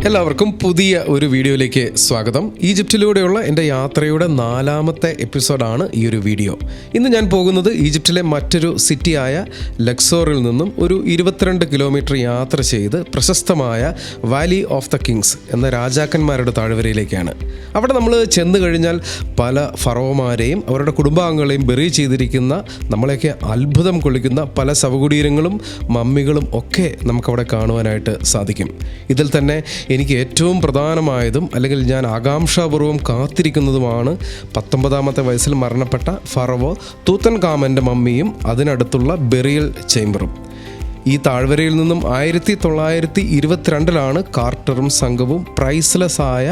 എല്ലാവർക്കും പുതിയ ഒരു വീഡിയോയിലേക്ക് സ്വാഗതം. ഈജിപ്തിലൂടെയുള്ള എൻ്റെ യാത്രയുടെ 4ാമത്തെ എപ്പിസോഡാണ് ഈ ഒരു വീഡിയോ. ഇന്ന് ഞാൻ പോകുന്നത് ഈജിപ്തിലെ മറ്റൊരു സിറ്റിയായ ലക്സോറിൽ നിന്നും ഒരു 22 കിലോമീറ്റർ യാത്ര ചെയ്ത് പ്രശസ്തമായ വാലി ഓഫ് ദ കിങ്സ് എന്ന രാജാക്കന്മാരുടെ താഴ്വരയിലേക്കാണ്. അവിടെ നമ്മൾ ചെന്ന് കഴിഞ്ഞാൽ പല ഫറോമാരെയും അവരുടെ കുടുംബാംഗങ്ങളെയും ബെറി ചെയ്തിരിക്കുന്ന നമ്മളെയൊക്കെ അത്ഭുതം കൊള്ളിക്കുന്ന പല ശവകുടീരങ്ങളും മമ്മികളും ഒക്കെ നമുക്കവിടെ കാണുവാനായിട്ട് സാധിക്കും. ഇതിൽ തന്നെ എനിക്ക് ഏറ്റവും പ്രധാനമായതും അല്ലെങ്കിൽ ഞാൻ ആകാംക്ഷാപൂർവ്വം കാത്തിരിക്കുന്നതുമാണ് 19ാമത്തെ വയസ്സിൽ മരണപ്പെട്ട ഫറവോ തൂത്തൻഖാമൻ്റെ മമ്മിയും അതിനടുത്തുള്ള ബെറിയൽ ചേംബറും. ഈ താഴ്വരയിൽ നിന്നും 1922 കാർട്ടറും സംഘവും പ്രൈസ്ലെസ് ആയ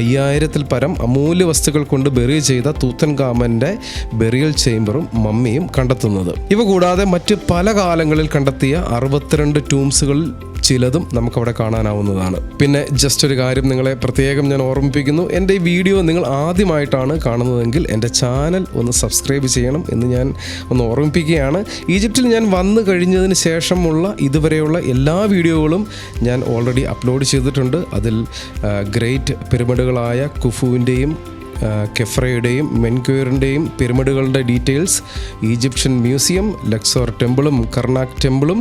5000-ൽ പരം അമൂല്യ വസ്തുക്കൾ കൊണ്ട് ബെറി ചെയ്ത തൂത്തൻഖാമൻ്റെ ബെറിയൽ ചേംബറും മമ്മിയും കണ്ടെത്തുന്നത്. ഇവ കൂടാതെ മറ്റ് പല കാലങ്ങളിൽ കണ്ടെത്തിയ 62 ടൂംസുകളിൽ ചിലതും നമുക്കവിടെ കാണാനാവുന്നതാണ്. പിന്നെ ജസ്റ്റ് ഒരു കാര്യം നിങ്ങളെ പ്രത്യേകം ഞാൻ ഓർമ്മിപ്പിക്കുന്നു. എൻ്റെ ഈ വീഡിയോ നിങ്ങൾ ആദ്യമായിട്ടാണ് കാണുന്നതെങ്കിൽ എൻ്റെ ചാനൽ ഒന്ന് സബ്സ്ക്രൈബ് ചെയ്യണം എന്ന് ഞാൻ ഒന്ന് ഓർമ്മിപ്പിക്കുകയാണ്. ഈജിപ്തിൽ ഞാൻ വന്നു കഴിഞ്ഞതിന് ശേഷമുള്ള ഇതുവരെയുള്ള എല്ലാ വീഡിയോകളും ഞാൻ ഓൾറെഡി അപ്ലോഡ് ചെയ്തിട്ടുണ്ട്. അതിൽ ഗ്രേറ്റ് പിരമിഡുകളായ കുഫുവിൻ്റെയും കെഫ്രയുടെയും മെൻക്വയറിൻ്റെയും പിരമിഡുകളുടെ ഡീറ്റെയിൽസ്, ഈജിപ്ഷ്യൻ മ്യൂസിയം, ലക്സോർ ടെമ്പിളും കർണാക് ടെമ്പിളും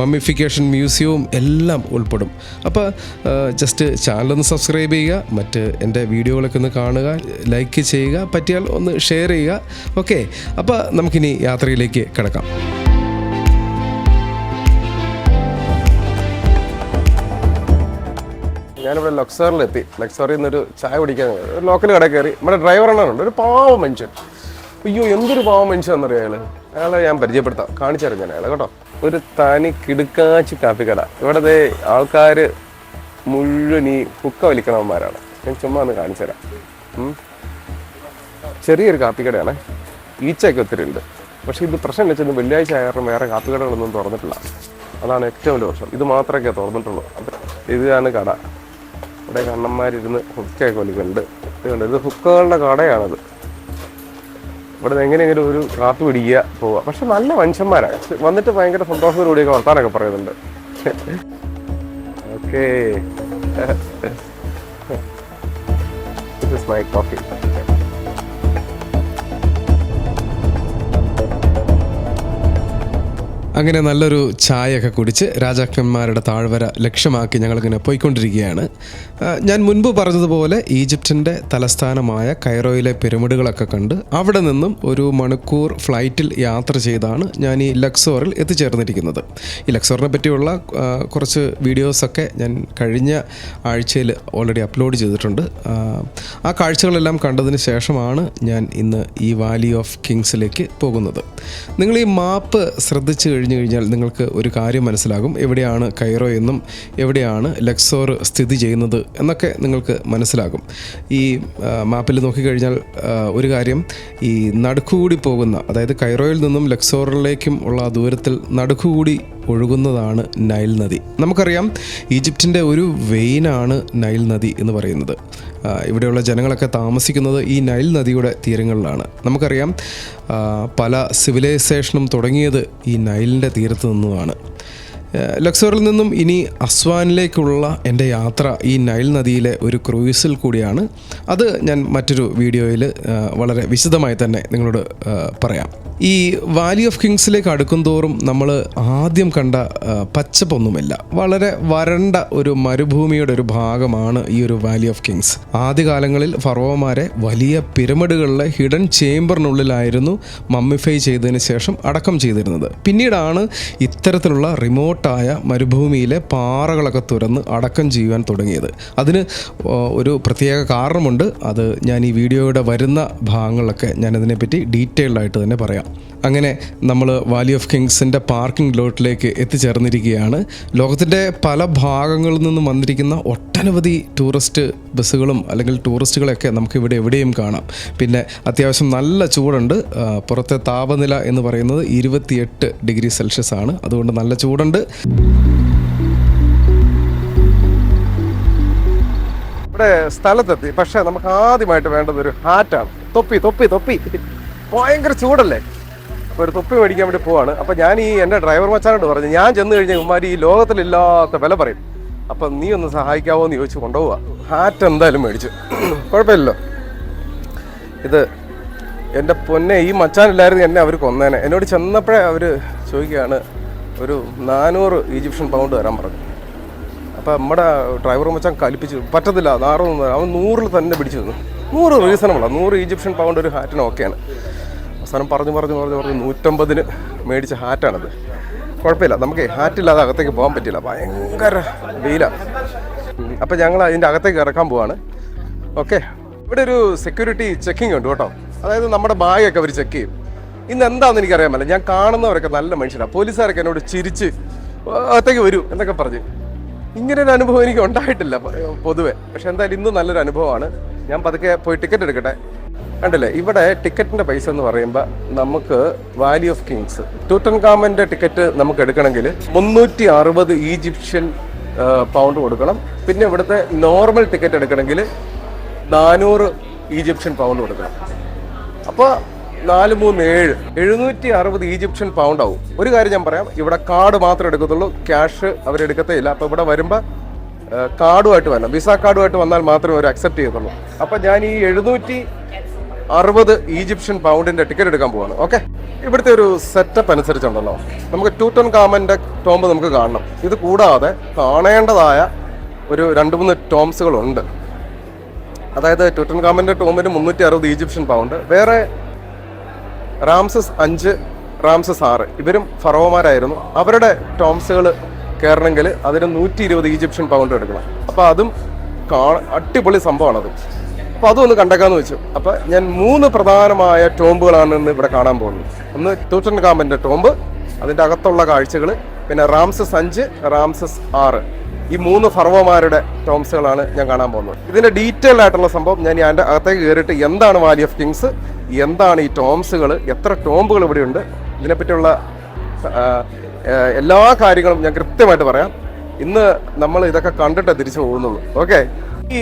മമ്മിഫിക്കേഷൻ മ്യൂസിയവും എല്ലാം ഉൾപ്പെടും. അപ്പോൾ ജസ്റ്റ് ചാനലൊന്ന് സബ്സ്ക്രൈബ് ചെയ്യുക, മറ്റ് എൻ്റെ വീഡിയോകളൊക്കെ ഒന്ന് കാണുക, ലൈക്ക് ചെയ്യുക, പറ്റിയാൽ ഒന്ന് ഷെയർ ചെയ്യുക. ഓക്കെ, അപ്പോൾ നമുക്കിനി യാത്രയിലേക്ക് കിടക്കാം. ഞാനിവിടെ ലക്സോറിലെത്തി. ലക്സോറിൽ നിന്നൊരു ചായ കുടിക്കാൻ ഒരു ലോക്കൽ കട കയറി. നമ്മുടെ ഡ്രൈവർ എണ്ണുണ്ട്, ഒരു പാവം മനുഷ്യൻ. അയ്യോ, എന്തൊരു പാവം മനുഷ്യനെന്നറിയാം അയാളെ ഞാൻ പരിചയപ്പെടുത്താം, കാണിച്ചു തരാം ഞാൻ അയാളെ കേട്ടോ. ഒരു തനി കിടുക്കാച്ചി കാപ്പിക്കട. ഇവിടത്തെ ആൾക്കാർ മുഴുവൻ ഈ ഹുക്ക വലിക്കണവന്മാരാണ്. ഞാൻ ചുമ്മാ ഒന്ന് കാണിച്ചു തരാം. ചെറിയൊരു കാപ്പിക്കടയാണ്, ഈച്ചയൊക്കെ ഒത്തിരി ഉണ്ട്. പക്ഷേ ഇത് പ്രശ്നം വെച്ചാൽ വെള്ളിയാഴ്ച ആയാലും വേറെ കാപ്പിക്കടകളൊന്നും തുറന്നിട്ടില്ല. അതാണ് ഏറ്റവും വലിയ പ്രശ്നം. ഇത് മാത്രമേ തുറന്നിട്ടുള്ളൂ. ഇതാണ് കട. ഇവിടെ കണ്ണന്മാരിരുന്ന് ഹുക്കയൊക്കെ വലിക്കുന്നുണ്ട്. ഇത് ഹുക്കകളുടെ കടയാണത്. ഇവിടെ എങ്ങനെയെങ്കിലും ഒരു കാപ്പി പിടിക്കുക, പോവുക. പക്ഷെ നല്ല മനുഷ്യന്മാരാണ്. വന്നിട്ട് ഭയങ്കര സന്തോഷത്തോടുകൂടിയൊക്കെ വർത്താനൊക്കെ പറയുന്നുണ്ട്. Okay, this is my coffee. അങ്ങനെ നല്ലൊരു ചായയൊക്കെ കുടിച്ച് രാജാക്കന്മാരുടെ താഴ്വര ലക്ഷ്യമാക്കി ഞങ്ങളിങ്ങനെ പോയിക്കൊണ്ടിരിക്കുകയാണ്. ഞാൻ മുൻപ് പറഞ്ഞതുപോലെ ഈജിപ്തിൻ്റെ തലസ്ഥാനമായ കൈറോയിലെ പിരമിഡുകളൊക്കെ കണ്ട് അവിടെ നിന്നും ഒരു മണിക്കൂർ ഫ്ലൈറ്റിൽ യാത്ര ചെയ്താണ് ഞാൻ ഈ ലക്സോറിൽ എത്തിച്ചേർന്നിരിക്കുന്നത്. ഈ ലക്സോറിനെ പറ്റിയുള്ള കുറച്ച് വീഡിയോസൊക്കെ ഞാൻ കഴിഞ്ഞ ആഴ്ചയിൽ ഓൾറെഡി അപ്ലോഡ് ചെയ്തിട്ടുണ്ട്. ആ കാഴ്ചകളെല്ലാം കണ്ടതിന് ശേഷമാണ് ഞാൻ ഇന്ന് ഈ വാലി ഓഫ് കിങ്സിലേക്ക് പോകുന്നത്. നിങ്ങൾ ഈ മാപ്പ് ശ്രദ്ധിച്ച് കഴിഞ്ഞാൽ നിങ്ങൾക്ക് ഒരു കാര്യം മനസ്സിലാകും. എവിടെയാണ് കൈറോ എന്നും എവിടെയാണ് ലക്സോർ സ്ഥിതി ചെയ്യുന്നത് എന്നൊക്കെ നിങ്ങൾക്ക് മനസ്സിലാകും. ഈ മാപ്പിൽ നോക്കിക്കഴിഞ്ഞാൽ ഒരു കാര്യം, ഈ നടുക്കുകൂടി പോകുന്ന, അതായത് കൈറോയിൽ നിന്നും ലക്സോറിലേക്കും ഉള്ള ദൂരത്തിൽ നടുക്കുകൂടി ഒഴുകുന്നതാണ് നൈൽ നദി. നമുക്കറിയാം ഈജിപ്തിൻ്റെ ഒരു വെയിനാണ് നൈൽ നദി എന്ന് പറയുന്നത്. ഇവിടെയുള്ള ജനങ്ങളൊക്കെ താമസിക്കുന്നത് ഈ നൈൽ നദിയുടെ തീരങ്ങളിലാണ്. നമുക്കറിയാം പല സിവിലൈസേഷനും തുടങ്ങിയത് ഈ നൈലിൻ്റെ തീരത്ത് നിന്നുമാണ്. ലക്സോറിൽ നിന്നും ഇനി അസ്വാനിലേക്കുള്ള എൻ്റെ യാത്ര ഈ നൈൽ നദിയിലെ ഒരു ക്രൂയിസിൽ കൂടിയാണ്. അത് ഞാൻ മറ്റൊരു വീഡിയോയിൽ വളരെ വിശദമായി തന്നെ നിങ്ങളോട് പറയാം. ഈ വാലി ഓഫ് കിങ്സിലേക്ക് അടുക്കും തോറും നമ്മൾ ആദ്യം കണ്ട പച്ചപ്പൊന്നുമില്ല, വളരെ വരണ്ട ഒരു മരുഭൂമിയുടെ ഒരു ഭാഗമാണ് ഈ ഒരു വാലി ഓഫ് കിങ്സ്. ആദ്യകാലങ്ങളിൽ ഫറോമാരെ വലിയ പിരമിഡുകളിലെ ഹിഡൻ ചേംബറിനുള്ളിലായിരുന്നു മമ്മിഫൈ ചെയ്തതിന് ശേഷം അടക്കം ചെയ്തിരുന്നത്. പിന്നീടാണ് ഇത്തരത്തിലുള്ള റിമോട്ടായ മരുഭൂമിയിലെ പാറകളൊക്കെ തുറന്ന് അടക്കം ചെയ്യുവാൻ തുടങ്ങിയത്. അതിന് ഒരു പ്രത്യേക കാരണമുണ്ട്. അത് ഞാൻ ഈ വീഡിയോയുടെ വരുന്ന ഭാഗങ്ങളിലൊക്കെ ഞാനതിനെപ്പറ്റി ഡീറ്റെയിൽഡായിട്ട് തന്നെ പറയാം. അങ്ങനെ നമ്മൾ വാലി ഓഫ് കിങ്സിൻ്റെ പാർക്കിംഗ് ലോട്ടിലേക്ക് എത്തിച്ചേർന്നിരിക്കുകയാണ്. ലോകത്തിൻ്റെ പല ഭാഗങ്ങളിൽ നിന്നും വന്നിരിക്കുന്ന ഒട്ടനവധി ടൂറിസ്റ്റ് ബസ്സുകളും അല്ലെങ്കിൽ ടൂറിസ്റ്റുകളെയൊക്കെ നമുക്കിവിടെ എവിടെയും കാണാം. പിന്നെ അത്യാവശ്യം നല്ല ചൂടുണ്ട്. പുറത്തെ താപനില എന്ന് പറയുന്നത് 28 ഡിഗ്രി സെൽഷ്യസ് ആണ്. അതുകൊണ്ട് നല്ല ചൂടുണ്ട്. ഇവിടെ സ്ഥലത്തെത്തി. പക്ഷേ നമുക്ക് ആദ്യമായിട്ട് വേണ്ടത് ഒരു ഹാറ്റാണ്. തൊപ്പി തൊപ്പി തൊപ്പി ഭയങ്കര ചൂടല്ലേ. അപ്പോൾ ഒരു തൊപ്പി മേടിക്കാൻ വേണ്ടി പോവാണ്. അപ്പോൾ ഞാൻ ഈ എൻ്റെ ഡ്രൈവർ മച്ചാനോട് പറഞ്ഞു, ഞാൻ ചെന്ന് കഴിഞ്ഞാൽ ഉമ്മാരി ഈ ലോകത്തിലില്ലാത്ത വില പറയും. അപ്പം നീ ഒന്ന് സഹായിക്കാവോ എന്ന് ചോദിച്ച് കൊണ്ടുപോവുക. ഹാറ്റ് എന്തായാലും മേടിച്ചു, കുഴപ്പമില്ലല്ലോ. ഇത് എൻ്റെ പൊന്നെ, ഈ മച്ചാനില്ലായിരുന്നു എന്നെ അവർ കൊന്നേനെ. എന്നോട് ചെന്നപ്പോഴേ അവർ ചോദിക്കുകയാണ് ഒരു 400 ഈജിപ്ഷ്യൻ പൗണ്ട് തരാൻ പറഞ്ഞു. അപ്പോൾ നമ്മുടെ ഡ്രൈവർ മച്ചാൻ കലിപ്പിച്ചു, പറ്റത്തില്ല 600, അവൻ 100 തന്നെ പിടിച്ചു തന്നു. 100 റീസണബിളാണ്, 100 ഈജിപ്ഷ്യൻ പൗണ്ട് ഒരു ഹാറ്റിന് ഓക്കെയാണ്. അവസാനം പറഞ്ഞു 150 മേടിച്ച ഹാറ്റാണത്. കുഴപ്പമില്ല, നമുക്ക് ഹാറ്റില്ലാതെ അകത്തേക്ക് പോകാൻ പറ്റില്ല, ഭയങ്കര വെയിലാണ്. അപ്പം ഞങ്ങൾ അതിൻ്റെ അകത്തേക്ക് ഇറക്കാൻ പോവാണ്. ഓക്കെ, ഇവിടെ ഒരു സെക്യൂരിറ്റി ചെക്കിംഗ് ഉണ്ട് കേട്ടോ. അതായത് നമ്മുടെ ബാഗൊക്കെ അവർ ചെക്ക് ചെയ്യും. ഇന്ന് എന്താണെന്ന് എനിക്കറിയാൻ പറ്റില്ല. ഞാൻ കാണുന്നവരൊക്കെ നല്ല മനുഷ്യരാണ്. പോലീസുകാരൊക്കെ എന്നോട് ചിരിച്ച് അകത്തേക്ക് വരൂ എന്നൊക്കെ പറഞ്ഞ്. ഇങ്ങനൊരു അനുഭവം എനിക്ക് ഉണ്ടായിട്ടില്ല പൊതുവെ. പക്ഷെ എന്തായാലും ഇന്ന് നല്ലൊരു അനുഭവമാണ്. ഞാൻ പതുക്കെ പോയി ടിക്കറ്റ് എടുക്കട്ടെ. കണ്ടില്ലേ, ഇവിടെ ടിക്കറ്റിൻ്റെ പൈസ എന്ന് പറയുമ്പോൾ നമുക്ക് വാലി ഓഫ് കിങ്സ് ടൂട്ടൻഖാമൻ്റെ ടിക്കറ്റ് നമുക്ക് എടുക്കണമെങ്കിൽ 360 ഈജിപ്ഷ്യൻ പൗണ്ട് കൊടുക്കണം. പിന്നെ ഇവിടുത്തെ നോർമൽ ടിക്കറ്റ് എടുക്കണമെങ്കിൽ 400 ഈജിപ്ഷ്യൻ പൗണ്ട് കൊടുക്കണം. അപ്പോൾ 4 3 7 760 ഈജിപ്ഷ്യൻ പൗണ്ട് ആവും. ഒരു കാര്യം ഞാൻ പറയാം, ഇവിടെ കാർഡ് മാത്രമേ എടുക്കത്തുള്ളൂ, ക്യാഷ് അവരെടുക്കത്തേ ഇല്ല. അപ്പോൾ ഇവിടെ വരുമ്പോൾ കാർഡുമായിട്ട് വരണം, വിസ കാർഡുമായിട്ട് വന്നാൽ മാത്രമേ അവർ അക്സെപ്റ്റ് ചെയ്യത്തുള്ളൂ. അപ്പം ഞാൻ ഈ 760 ഈജിപ്ഷ്യൻ പൗണ്ടിൻ്റെ ടിക്കറ്റ് എടുക്കാൻ പോവാണ്. ഓക്കെ, ഇവിടുത്തെ ഒരു സെറ്റപ്പ് അനുസരിച്ചുണ്ടല്ലോ, നമുക്ക് ടൂട്ടൻഖാമൻ്റെ ടോംബ് നമുക്ക് കാണണം. ഇത് കൂടാതെ കാണേണ്ടതായ ഒരു 2-3 ടോംസുകളുണ്ട്. അതായത് ടൂട്ടൻഖാമൻ്റെ ടോംബിന് 360 ഈജിപ്ഷ്യൻ പൗണ്ട്. വേറെ റാംസസ് 5, റാംസസ് 6 ഇവരും ഫറോമാരായിരുന്നു. അവരുടെ ടോംസുകൾ കയറണമെങ്കിൽ അതിന് 120 ഈജിപ്ഷ്യൻ പൗണ്ട് എടുക്കണം. അപ്പോൾ അതും അടിപൊളി സംഭവമാണത്. അപ്പോൾ അതൊന്ന് കണ്ടേക്കാന്ന് വെച്ചു. അപ്പോൾ ഞാൻ 3 പ്രധാനമായ ടോംബുകളാണ് ഇന്ന് ഇവിടെ കാണാൻ പോകുന്നത്. ഒന്ന് ടൂട്ടൻഖാമൻ്റെ ടോംബ്, അതിൻ്റെ അകത്തുള്ള കാഴ്ചകൾ, പിന്നെ റാംസസ് 5, റാംസസ് 6 ഈ 3 ഫറോമാരുടെ ടോംസുകളാണ് ഞാൻ കാണാൻ പോകുന്നത്. ഇതിൻ്റെ ഡീറ്റെയിൽ ആയിട്ടുള്ള സംഭവം ഞാൻ അതിൻ്റെ അകത്തേക്ക് കയറിയിട്ട് എന്താണ് വാലി ഓഫ് കിങ്സ്, എന്താണ് ഈ ടോംസുകൾ, എത്ര ടോംബുകൾ ഇവിടെയുണ്ട്, ഇതിനെപ്പറ്റിയുള്ള എല്ലാ കാര്യങ്ങളും ഞാൻ കൃത്യമായിട്ട് പറയാം. ഇന്ന് നമ്മൾ ഇതൊക്കെ കണ്ടിട്ടേ തിരിച്ചു പോകുന്നുള്ളൂ. ഓക്കെ, ഈ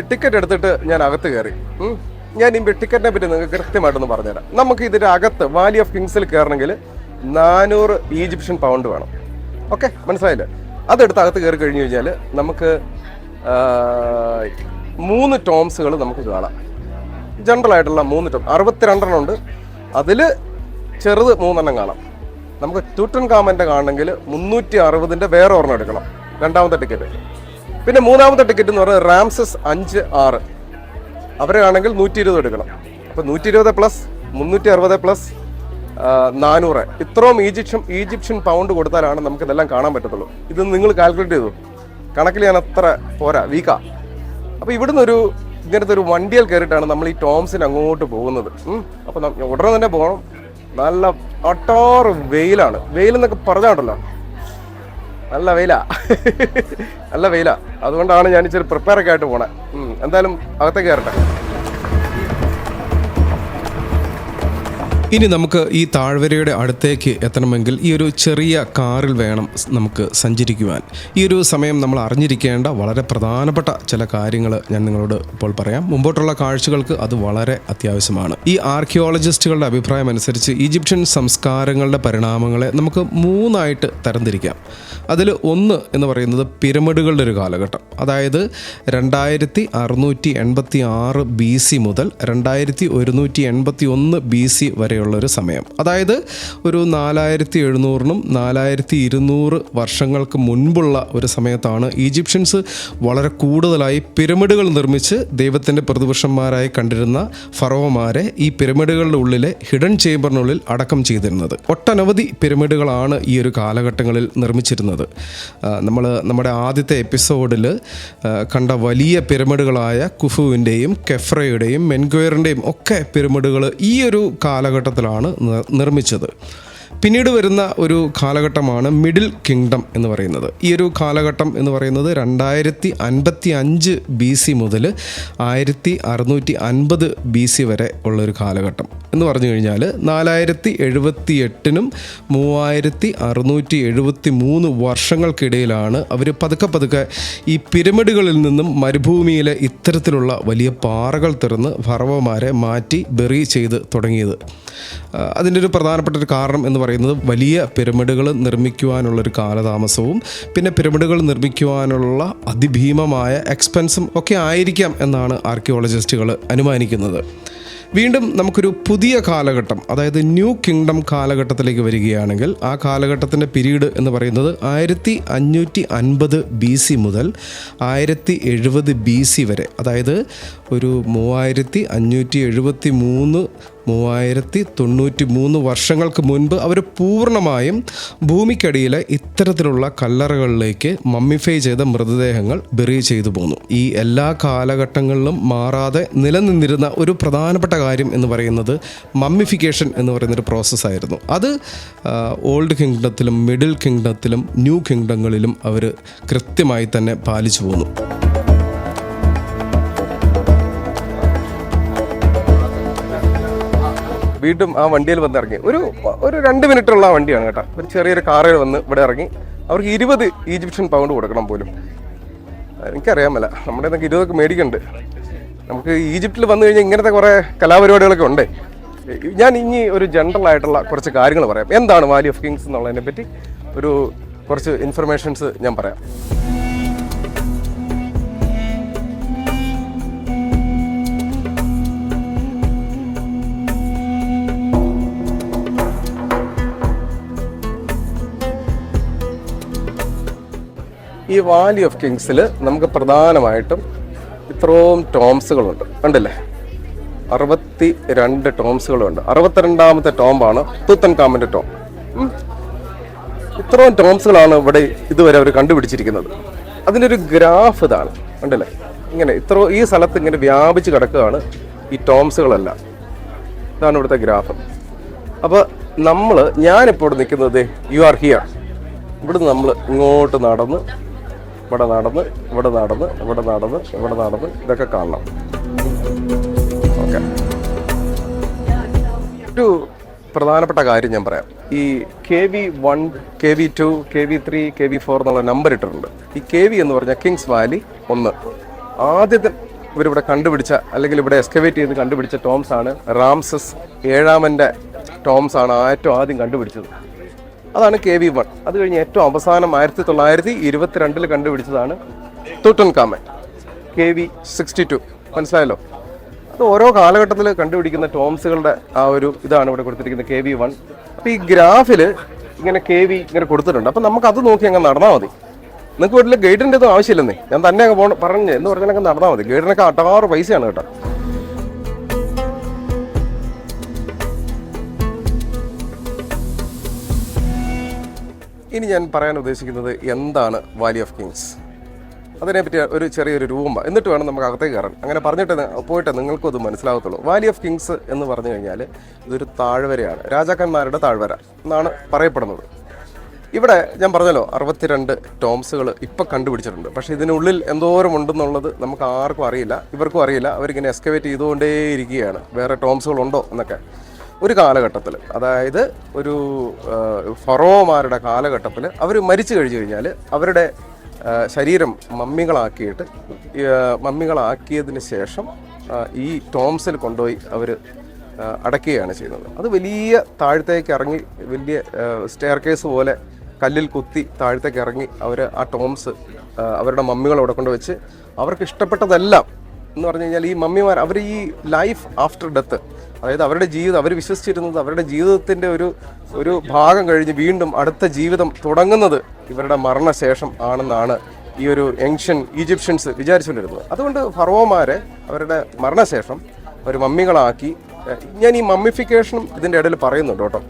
ടിക്കറ്റ് എടുത്തിട്ട് ഞാൻ അകത്ത് കയറി. ഞാൻ ഈ ടിക്കറ്റിനെ പറ്റി നിങ്ങൾക്ക് കൃത്യമായിട്ടൊന്ന് പറഞ്ഞുതരാം. നമുക്ക് ഇതിൻ്റെ അകത്ത് വാലി ഓഫ് കിങ്സിൽ കയറണമെങ്കിൽ 400 ഈജിപ്ഷ്യൻ പൗണ്ട് വേണം. ഓക്കെ, മനസ്സിലായില്ലേ? അതെടുത്ത് അകത്ത് കയറി കഴിഞ്ഞ് കഴിഞ്ഞാൽ നമുക്ക് 3 ടോംസുകൾ നമുക്ക് കാണാം. ജനറൽ ആയിട്ടുള്ള 3 ടോം, 62 ഉണ്ട്. അതിൽ ചെറുത് 3 കാണാം. നമുക്ക് ടൂട്ടൻഖാമൻ്റെ കാണണമെങ്കിൽ 360 വേറെ ഒരെണ്ണം എടുക്കണം, രണ്ടാമത്തെ ടിക്കറ്റ്. പിന്നെ മൂന്നാമത്തെ ടിക്കറ്റ് എന്ന് പറയുന്നത് റാംസസ് 5, 6 അവരാണെങ്കിൽ 120 എടുക്കണം. അപ്പോൾ 120 പ്ലസ് 360 പ്ലസ് 400, ഇത്രയും ഈജിപ്ഷ്യൻ പൗണ്ട് കൊടുത്താലാണ് നമുക്ക് ഇതെല്ലാം കാണാൻ പറ്റത്തുള്ളൂ. ഇത് നിങ്ങൾ കാൽക്കുലേറ്റ് ചെയ്തു, കണക്കിൽ ഞാൻ അത്ര പോരാ, വീക്കാ. അപ്പോൾ ഇവിടുന്ന് ഇങ്ങനത്തെ ഒരു വണ്ടിയിൽ കയറിയിട്ടാണ് നമ്മൾ ഈ ടോംസിന് അങ്ങോട്ട് പോകുന്നത്. അപ്പോൾ ഉടനെ തന്നെ പോകണം. നല്ല അട്ടാറ് വെയിലാണ്. വെയിലെന്നൊക്കെ പറഞ്ഞാണ്ടല്ലോ, നല്ല വെയിലാ നല്ല വെയിലാ. അതുകൊണ്ടാണ് ഞാൻ ഇച്ചിരി പ്രിപ്പയർ ഒക്കെ ആയിട്ട് പോണേ. എന്തായാലും അകത്തേക്ക് കയറട്ടെ. ഇനി നമുക്ക് ഈ താഴ്വരയുടെ അടുത്തേക്ക് എത്തണമെങ്കിൽ ഈ ഒരു ചെറിയ കാറിൽ വേണം നമുക്ക് സഞ്ചരിക്കുവാൻ. ഈ ഒരു സമയം നമ്മൾ അറിഞ്ഞിരിക്കേണ്ട വളരെ പ്രധാനപ്പെട്ട ചില കാര്യങ്ങൾ ഞാൻ നിങ്ങളോട് ഇപ്പോൾ പറയാം. മുമ്പോട്ടുള്ള കാഴ്ചകൾക്ക് അത് വളരെ അത്യാവശ്യമാണ്. ഈ ആർക്കിയോളജിസ്റ്റുകളുടെ അഭിപ്രായം അനുസരിച്ച് ഈജിപ്ഷ്യൻ സംസ്കാരങ്ങളുടെ പരിണാമങ്ങളെ നമുക്ക് 3 തരംതിരിക്കാം. അതിൽ ഒന്ന് എന്ന് പറയുന്നത് പിരമിഡുകളുടെ ഒരു കാലഘട്ടം. അതായത് 2686 BC മുതൽ 2181 BC വരെയുള്ളൊരു സമയം. അതായത് ഒരു 4700 4200 വർഷങ്ങൾക്ക് മുൻപുള്ള ഒരു സമയത്താണ് ഈജിപ്ഷ്യൻസ് വളരെ കൂടുതലായി പിരമിഡുകൾ നിർമ്മിച്ച് ദൈവത്തിൻ്റെ പ്രതിപുരുഷന്മാരായി കണ്ടിരുന്ന ഫറോമാരെ ഈ പിരമിഡുകളുടെ ഉള്ളിലെ ഹിഡൻ ചേംബറിനുള്ളിൽ അടക്കം ചെയ്തിരുന്നത്. ഒട്ടനവധി പിരമിഡുകളാണ് ഈ ഒരു കാലഘട്ടങ്ങളിൽ നിർമ്മിച്ചിരുന്നത്. നമ്മുടെ ആദ്യത്തെ എപ്പിസോഡിൽ കണ്ട വലിയ പിരമിഡുകളായ കുഫുവിൻ്റെയും കെഫ്രയുടെയും മെൻഗോയറിൻ്റെയും ഒക്കെ പിരമിഡുകൾ ഈ ഒരു കാലഘട്ടത്തിലാണ് നിർമ്മിച്ചത്. പിന്നീട് വരുന്ന ഒരു കാലഘട്ടമാണ് മിഡിൽ കിങ്ഡം എന്ന് പറയുന്നത്. ഈ ഒരു കാലഘട്ടം എന്ന് പറയുന്നത് 2055 BC മുതൽ 1650 BC വരെ ഉള്ളൊരു കാലഘട്ടം. എന്ന് പറഞ്ഞു കഴിഞ്ഞാൽ 4078-നും 3673 വർഷങ്ങൾക്കിടയിലാണ് അവർ പതുക്കെ ഈ പിരമിഡുകളിൽ നിന്നും മരുഭൂമിയിലെ ഇത്തരത്തിലുള്ള വലിയ പാറകൾ തുറന്ന് ഫറവോമാരെ മാറ്റി ബറി ചെയ്ത് തുടങ്ങിയത്. അതിൻ്റെ ഒരു പ്രധാനപ്പെട്ട ഒരു കാരണം എന്ന് പറയുന്നത് വലിയ പിരമിഡുകൾ നിർമ്മിക്കുവാനുള്ളൊരു കാലതാമസവും പിന്നെ പിരമിഡുകൾ നിർമ്മിക്കുവാനുള്ള അതിഭീമമായ എക്സ്പെൻസും ഒക്കെ ആയിരിക്കാം എന്നാണ് ആർക്കിയോളജിസ്റ്റുകൾ അനുമാനിക്കുന്നത്. വീണ്ടും നമുക്കൊരു പുതിയ കാലഘട്ടം, അതായത് ന്യൂ കിങ്ഡം കാലഘട്ടത്തിലേക്ക് വരികയാണെങ്കിൽ ആ കാലഘട്ടത്തിൻ്റെ പീരീഡ് എന്ന് പറയുന്നത് 1550 BC മുതൽ 1070 BC വരെ, അതായത് ഒരു 3573-3093 വർഷങ്ങൾക്ക് മുൻപ് അവർ പൂർണ്ണമായും ഭൂമിക്കടിയിലെ ഇത്തരത്തിലുള്ള കല്ലറകളിലേക്ക് മമ്മിഫൈ ചെയ്ത മൃതദേഹങ്ങൾ ബറി ചെയ്തു പോന്നു. ഈ എല്ലാ കാലഘട്ടങ്ങളിലും മാറാതെ നിലനിന്നിരുന്ന ഒരു പ്രധാനപ്പെട്ട കാര്യം എന്ന് പറയുന്നത് മമ്മിഫിക്കേഷൻ എന്ന് പറയുന്നൊരു പ്രോസസ്സായിരുന്നു. അത് ഓൾഡ് കിങ്ഡത്തിലും മിഡിൽ കിങ്ഡത്തിലും ന്യൂ കിങ്ഡങ്ങളിലും അവർ കൃത്യമായി തന്നെ പാലിച്ചു പോന്നു. വീണ്ടും ആ വണ്ടിയിൽ വന്ന് ഇറങ്ങി. ഒരു 2 മിനിറ്റുള്ള ആ വണ്ടിയാണ് കേട്ടോ. ഒരു ചെറിയൊരു കാറിൽ വന്ന് ഇവിടെ ഇറങ്ങി. അവർക്ക് 20 ഈജിപ്ഷ്യൻ പൗണ്ട് കൊടുക്കണം പോലും. എനിക്കറിയാമല്ല, നമ്മുടെ എന്നൊക്കെ 20 മേടിക്കുന്നുണ്ട്. നമുക്ക് ഈജിപ്തിൽ വന്നു കഴിഞ്ഞാൽ ഇങ്ങനത്തെ കുറേ കലാപരിപാടികളൊക്കെ ഉണ്ട്. ഞാൻ ഇനി ഒരു ജനറൽ ആയിട്ടുള്ള കുറച്ച് കാര്യങ്ങൾ പറയാം. എന്താണ് വാലി ഓഫ് കിങ്സ് എന്നുള്ളതിനെ പറ്റി കുറച്ച് ഇൻഫർമേഷൻസ് ഞാൻ പറയാം. ഈ വാലി ഓഫ് കിങ്സിൽ നമുക്ക് പ്രധാനമായിട്ടും ഇത്രയും ടോംസുകളുണ്ട്, കണ്ടില്ലേ? 62 ടോംസുകളുണ്ട്. 62ാമത്തെ ടോംബാണ് തൂത്തൻഖാമന്റെ ടോം. ഇത്രയും ടോംസുകളാണ് ഇവിടെ ഇതുവരെ അവർ കണ്ടുപിടിച്ചിരിക്കുന്നത്. അതിനൊരു ഗ്രാഫ് ഇതാണ്, കണ്ടില്ലേ? ഇങ്ങനെ ഈ സ്ഥലത്ത് ഇങ്ങനെ വ്യാപിച്ച് കിടക്കുകയാണ് ഈ ടോംസുകളെല്ലാം. ഇതാണ് ഇവിടുത്തെ ഗ്രാഫ്. അപ്പോൾ ഞാനിപ്പോൾ ഇവിടെ നിൽക്കുന്നത് യു ആർ ഹിയർ. ഇവിടുന്ന് നമ്മൾ ഇങ്ങോട്ട് നടന്ന് ഇവിടെ നടന്ന് ഇതൊക്കെ കാണണം. ഓക്കെ, ഒരു പ്രധാനപ്പെട്ട കാര്യം ഞാൻ പറയാം. ഈ KV1, KV2, KV3, KV4 എന്നുള്ള നമ്പർ ഇട്ടിട്ടുണ്ട്. ഈ KV എന്ന് പറഞ്ഞാൽ കിങ്സ് വാലി 1. ആദ്യത്തെ ഇവരിവിടെ കണ്ടുപിടിച്ച അല്ലെങ്കിൽ ഇവിടെ എക്സ്കവേറ്റ് ചെയ്ത് കണ്ടുപിടിച്ച ടോംസ് ആണ് റാംസസ് 7ാമൻ്റെ ടോംസ് ആണ് ഏറ്റവും ആദ്യം കണ്ടുപിടിച്ചത്. അതാണ് KV1. അത് കഴിഞ്ഞ് ഏറ്റവും അവസാനം 1922 കണ്ടുപിടിച്ചതാണ് തൂത്തൻഖാമൻ, KV62. മനസ്സിലായല്ലോ? അത് ഓരോ കാലഘട്ടത്തിൽ കണ്ടുപിടിക്കുന്ന ടോംസുകളുടെ ആ ഒരു ഇതാണ് ഇവിടെ കൊടുത്തിരിക്കുന്നത്, KV1. അപ്പോൾ ഈ ഗ്രാഫിൽ ഇങ്ങനെ KV ഇങ്ങനെ കൊടുത്തിട്ടുണ്ട്. അപ്പോൾ നമുക്ക് അത് നോക്കി അങ്ങ് നടന്നാൽ മതി. നിങ്ങൾക്ക് വീട്ടിൽ ഗൈഡിൻ്റെ ഒന്നും ആവശ്യമില്ലെന്നേ, ഞാൻ തന്നെ അങ്ങ് പറഞ്ഞ് എന്ന് പറഞ്ഞാൽ നടന്നാൽ മതി. ഗൈഡിനൊക്കെ 6 പൈസയാണ് കേട്ടോ. ഇനി ഞാൻ പറയാൻ ഉദ്ദേശിക്കുന്നത് എന്താണ് വാലി ഓഫ് കിങ്സ്, അതിനെപ്പറ്റി ഒരു ചെറിയൊരു രൂപം, എന്നിട്ട് വേണം നമുക്ക് അകത്തേക്ക് കയറാൻ. അങ്ങനെ പോയിട്ട് നിങ്ങൾക്കും അത് മനസ്സിലാകത്തുള്ളൂ. വാലി ഓഫ് കിങ്സ് എന്ന് പറഞ്ഞു കഴിഞ്ഞാൽ ഇതൊരു താഴ്വരയാണ്, രാജാക്കന്മാരുടെ താഴ്വര എന്നാണ് പറയപ്പെടുന്നത്. ഇവിടെ ഞാൻ പറഞ്ഞല്ലോ 62 ടോംസുകൾ ഇപ്പം കണ്ടുപിടിച്ചിട്ടുണ്ട്. പക്ഷേ ഇതിനുള്ളിൽ എന്തോരം ഉണ്ടെന്നുള്ളത് നമുക്ക് ആർക്കും അറിയില്ല, ഇവർക്കും അറിയില്ല. അവരിങ്ങനെ എക്സ്കവേറ്റ് ചെയ്തുകൊണ്ടേയിരിക്കുകയാണ് വേറെ ടോംസുകളുണ്ടോ എന്നൊക്കെ. ഒരു കാലഘട്ടത്തിൽ, അതായത് ഒരു ഫറോമാരുടെ കാലഘട്ടത്തിൽ അവർ മരിച്ചു കഴിഞ്ഞാൽ അവരുടെ ശരീരം മമ്മികളാക്കിയതിന് ശേഷം ഈ ടോംസിൽ കൊണ്ടുപോയി അവർ അടയ്ക്കുകയാണ് ചെയ്യുന്നത്. അത് വലിയ താഴത്തേക്ക് ഇറങ്ങി, വലിയ സ്റ്റെയർ കേസ് പോലെ കല്ലിൽ കുത്തി താഴത്തേക്ക് ഇറങ്ങി അവർ ആ ടോംസ് അവരുടെ മമ്മികൾ അവിടെ കൊണ്ടുവച്ച് അവർക്ക് ഇഷ്ടപ്പെട്ടതെല്ലാം എന്ന് പറഞ്ഞു കഴിഞ്ഞാൽ ഈ മമ്മിമാർ അവർ ഈ ലൈഫ് ആഫ്റ്റർ ഡെത്ത്, അതായത് അവരുടെ ജീവിതം, അവർ വിശ്വസിച്ചിരുന്നത് അവരുടെ ജീവിതത്തിൻ്റെ ഒരു ഭാഗം കഴിഞ്ഞ് വീണ്ടും അടുത്ത ജീവിതം തുടങ്ങുന്നത് ഇവരുടെ മരണശേഷം ആണെന്നാണ് ഈ ഒരു ഏൻഷ്യൻ ഈജിപ്ഷ്യൻസ് വിചാരിച്ചുകൊണ്ടിരുന്നത്. അതുകൊണ്ട് ഫറോമാരെ അവരുടെ മരണശേഷം അവർ മമ്മികളാക്കി. ഞാൻ ഈ മമ്മിഫിക്കേഷനും ഇതിൻ്റെ ഇടയിൽ പറയുന്നുണ്ട് കേട്ടോ.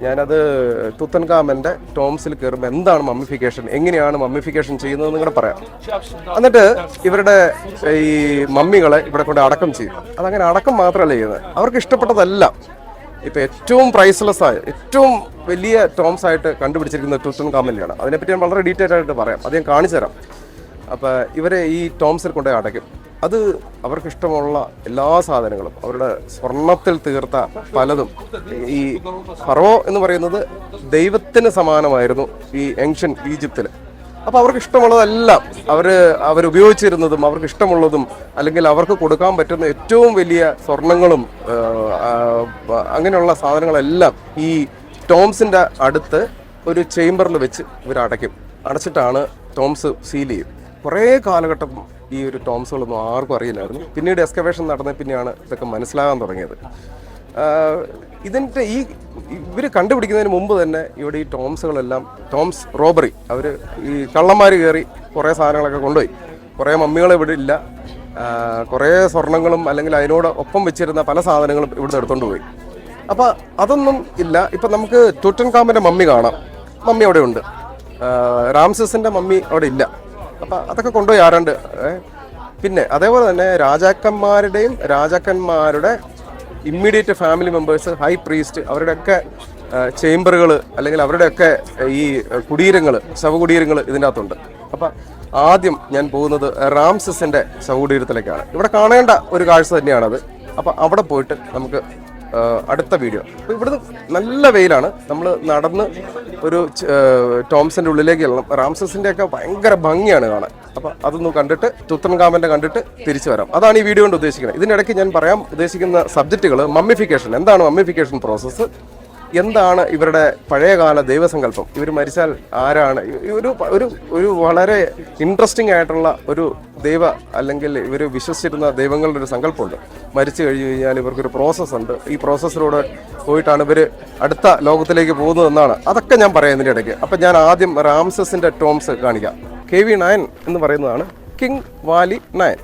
ഞാനത് തൂത്തൻഖാമൻ്റെ ടോംസിൽ കയറുമ്പോൾ എന്താണ് മമ്മിഫിക്കേഷൻ, എങ്ങനെയാണ് മമ്മിഫിക്കേഷൻ ചെയ്യുന്നതെന്ന് കൂടെ പറയാം. എന്നിട്ട് ഇവരുടെ ഈ മമ്മികളെ ഇവിടെ കൊണ്ട് അടക്കം ചെയ്യും. അതങ്ങനെ അടക്കം മാത്രമല്ല ചെയ്യുന്നത്, അവർക്ക് ഇഷ്ടപ്പെട്ടതെല്ലാം ഇപ്പം ഏറ്റവും പ്രൈസ്ലെസ് ആയ ഏറ്റവും വലിയ ടോംസ് ആയിട്ട് കണ്ടുപിടിച്ചിരിക്കുന്നത് തൂത്തൻഖാമനിലാണ്. അതിനെപ്പറ്റി ഞാൻ വളരെ ഡീറ്റെയിൽ ആയിട്ട് പറയാം, അത് ഞാൻ കാണിച്ചു തരാം. അപ്പോൾ ഇവരെ ഈ ടോംസിൽ കൊണ്ടുപോയി അടയ്ക്കും. അത് അവർക്കിഷ്ടമുള്ള എല്ലാ സാധനങ്ങളും, അവരുടെ സ്വർണത്തിൽ തീർത്ത പലതും. ഈ ഫറോ എന്ന് പറയുന്നത് ദൈവത്തിന് സമാനമായിരുന്നു ഈ ഏൻഷ്യൻ ഈജിപ്തിൽ. അപ്പോൾ അവർക്ക് ഇഷ്ടമുള്ളതെല്ലാം അവരുപയോഗിച്ചിരുന്നതും അവർക്ക് ഇഷ്ടമുള്ളതും അല്ലെങ്കിൽ അവർക്ക് കൊടുക്കാൻ പറ്റുന്ന ഏറ്റവും വലിയ സ്വർണങ്ങളും അങ്ങനെയുള്ള സാധനങ്ങളെല്ലാം ഈ ടോംസിൻ്റെ അടുത്ത് ഒരു ചേംബറിൽ വെച്ച് ഇവർ അടച്ചിട്ടാണ് ടോംസ് സീൽ ചെയ്യും. കുറേ കാലഘട്ടം ഈ ഒരു ടോംസുകളൊന്നും ആർക്കും അറിയില്ലായിരുന്നു. പിന്നീട് എക്സ്കവേഷൻ നടന്ന പിന്നെയാണ് ഇതൊക്കെ മനസ്സിലാകാൻ തുടങ്ങിയത്. ഇതിൻ്റെ ഇവർ കണ്ടുപിടിക്കുന്നതിന് മുമ്പ് തന്നെ ഇവിടെ ഈ ടോംസുകളെല്ലാം ടോംസ് റോബറി, അവർ ഈ കള്ളന്മാർ കയറി കുറേ സാധനങ്ങളൊക്കെ കൊണ്ടുപോയി. കുറേ മമ്മികൾ ഇവിടെ ഇല്ല, കുറേ സ്വർണങ്ങളും അല്ലെങ്കിൽ അതിനോട് ഒപ്പം വെച്ചിരുന്ന പല സാധനങ്ങളും ഇവിടുന്ന് എടുത്തുകൊണ്ട് പോയി. അപ്പോൾ അതൊന്നും ഇല്ല. ഇപ്പം നമുക്ക് ടൂട്ടൻഖാമൻ്റെ മമ്മി കാണാം, മമ്മി അവിടെ ഉണ്ട്. റാംസസിൻ്റെ മമ്മി അവിടെ ഇല്ല. അപ്പം അതൊക്കെ കൊണ്ടുപോയി ആരാണ്ട്. പിന്നെ അതേപോലെ തന്നെ രാജാക്കന്മാരുടെ immediate family members, high priest, അവരുടെയൊക്കെ ചേംബറുകൾ അല്ലെങ്കിൽ അവരുടെയൊക്കെ ഈ ശവകുടീരങ്ങൾ ഇതിൻ്റെ അകത്തുണ്ട്. അപ്പം ആദ്യം ഞാൻ പോകുന്നത് റാംസസിൻ്റെ ശവകുടീരത്തിലേക്കാണ്. ഇവിടെ കാണേണ്ട ഒരു കാഴ്ച തന്നെയാണത്. അപ്പം അവിടെ പോയിട്ട് നമുക്ക് അടുത്ത വീഡിയോ. അപ്പോൾ ഇവിടുന്ന് നല്ല വെയിലാണ്, നമ്മൾ നടന്ന് ഒരു ടോംസിൻ്റെ ഉള്ളിലേക്ക് ചെല്ലണം. റാംസസിൻ്റെ ഒക്കെ ഭയങ്കര ഭംഗിയാണ് കാണാൻ. അപ്പോൾ അതൊന്ന് കണ്ടിട്ട് ടൂട്ടൻഖാമൻ്റെ കണ്ടിട്ട് തിരിച്ചു വരാം. അതാണ് ഈ വീഡിയോ കൊണ്ട് ഉദ്ദേശിക്കുന്നത്. ഇതിനിടയ്ക്ക് ഞാൻ പറയാൻ ഉദ്ദേശിക്കുന്ന സബ്ജക്റ്റുകൾ മമ്മിഫിക്കേഷൻ, എന്താണ് മമ്മിഫിക്കേഷൻ പ്രോസസ്സ്, എന്താണ് ഇവരുടെ പഴയകാല ദൈവസങ്കല്പം, ഇവർ മരിച്ചാൽ ആരാണ്, ഒരു വളരെ ഇൻട്രസ്റ്റിംഗ് ആയിട്ടുള്ള ഒരു അല്ലെങ്കിൽ ഇവർ വിശ്വസിച്ചിരുന്ന ദൈവങ്ങളുടെ ഒരു സങ്കല്പമുണ്ട്. മരിച്ചു കഴിഞ്ഞാൽ ഇവർക്കൊരു പ്രോസസ്സുണ്ട്. ഈ പ്രോസസ്സിലൂടെ പോയിട്ടാണ് ഇവർ അടുത്ത ലോകത്തിലേക്ക് പോകുന്നതെന്നാണ്. അതൊക്കെ ഞാൻ പറയാം ഇതിൻ്റെ ഇടയ്ക്ക്. അപ്പം ഞാൻ ആദ്യം റാംസസിൻ്റെ ടോംസ് കാണിക്കാം. KV9 എന്ന് പറയുന്നതാണ് കിങ് വാലി 9,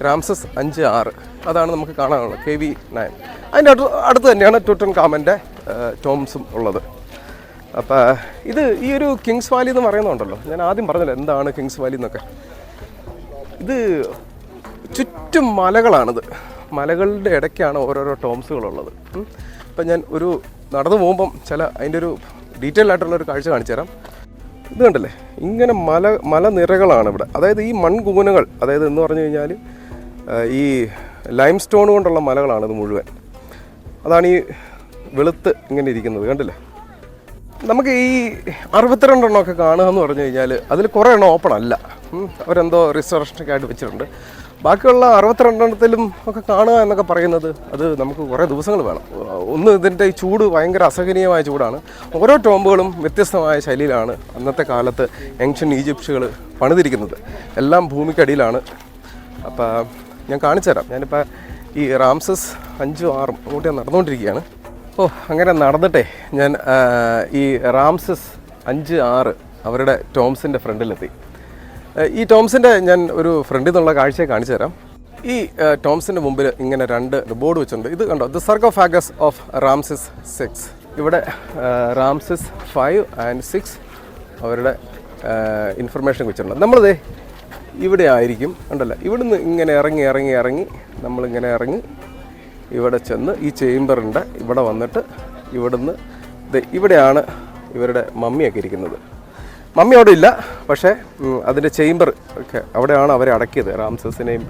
റാംസസ് 5-6, അതാണ് നമുക്ക് കാണാനുള്ളത് KV9. അതിൻ്റെ അടുത്ത് തന്നെയാണ് ടൂട്ടൻഖാമൻ്റെ ടോംസും ഉള്ളത്. അപ്പോൾ ഈ ഒരു കിങ്സ് വാലി എന്ന് പറയുന്നുണ്ടല്ലോ, ഞാൻ ആദ്യം പറഞ്ഞല്ലോ എന്താണ് കിങ്സ് വാലി എന്നൊക്കെ. ഇത് ചുറ്റും മലകളാണിത്, മലകളുടെ ഇടയ്ക്കാണ് ഓരോരോ ടോംസുകളുള്ളത്. ഇപ്പം ഞാൻ നടന്നു പോകുമ്പം അതിൻ്റെ ഒരു ഡീറ്റെയിൽ ആയിട്ടുള്ളൊരു കാഴ്ച കാണിച്ചു തരാം. ഇത് കണ്ടല്ലേ, ഇങ്ങനെ മലനിരകളാണ് ഇവിടെ. അതായത് ഈ മൺകൂനകൾ, അതായത് എന്ന് പറഞ്ഞു കഴിഞ്ഞാൽ ഈ ലൈം സ്റ്റോൺ കൊണ്ടുള്ള മലകളാണിത് മുഴുവൻ. അതാണ് ഈ വെളുത്ത് ഇങ്ങനെ ഇരിക്കുന്നത്, കണ്ടില്ലേ. നമുക്ക് ഈ 62 എണ്ണമൊക്കെ കാണുക എന്ന് പറഞ്ഞു കഴിഞ്ഞാൽ അതിൽ കുറേ എണ്ണം ഓപ്പൺ അല്ല, അവരെന്തോ റിസർവേഷനൊക്കെ ആയിട്ട് വെച്ചിട്ടുണ്ട്. ബാക്കിയുള്ള 62 എണ്ണത്തിലും ഒക്കെ കാണുക എന്നൊക്കെ പറയുന്നത് അത് നമുക്ക് കുറേ ദിവസങ്ങൾ വേണം. ഇതിൻ്റെ ഈ ചൂട് ഭയങ്കര അസഹനീയമായ ചൂടാണ്. ഓരോ ടോംബുകളും വ്യത്യസ്തമായ ശൈലിയിലാണ് അന്നത്തെ കാലത്ത് ഏൻഷ്യൻ ഈജിപ്ഷ്യകൾ പണിതിരിക്കുന്നത്. എല്ലാം ഭൂമിക്കടിയിലാണ്. അപ്പോൾ ഞാൻ കാണിച്ചു തരാം. ഞാനിപ്പോൾ ഈ റാംസസ് 5-6 അങ്ങോട്ട് ഞാൻ നടന്നുകൊണ്ടിരിക്കുകയാണ്. അങ്ങനെ നടന്നിട്ടേ ഞാൻ ഈ റാംസസ് 5-6 അവരുടെ ടോംസിൻ്റെ ഫ്രണ്ടിലെത്തി. ഈ ടോംസിൻ്റെ ഞാൻ ഒരു ഫ്രണ്ടിൽ നിന്നുള്ള കാഴ്ചയെ കാണിച്ചു തരാം. ഈ ടോംസിൻ്റെ മുമ്പിൽ ഇങ്ങനെ 2 ബോർഡ് വെച്ചിട്ടുണ്ട്. ഇത് കണ്ടോ, ദ സർക്കോഫാഗസ് ഓഫ് റാംസസ് 6. ഇവിടെ റാംസസ് 5 and 6 അവരുടെ ഇൻഫർമേഷൻ വെച്ചിട്ടുണ്ട്. നമ്മളിതേ ഇവിടെ ആയിരിക്കും, ഉണ്ടല്ലോ. ഇവിടുന്ന് ഇങ്ങനെ ഇറങ്ങി നമ്മളിങ്ങനെ ഇറങ്ങി ഇവിടെ ചെന്ന് ഈ ചേംബറിൻ്റെ ഇവിടെ വന്നിട്ട് ഇവിടെയാണ് ഇവരുടെ മമ്മിയൊക്കെ ഇരിക്കുന്നത്. മമ്മി അവിടെ ഇല്ല, പക്ഷേ അതിൻ്റെ ചേംബർ ഒക്കെ അവിടെയാണ് അവരെ അടക്കിയത്, റാംസസിനെയും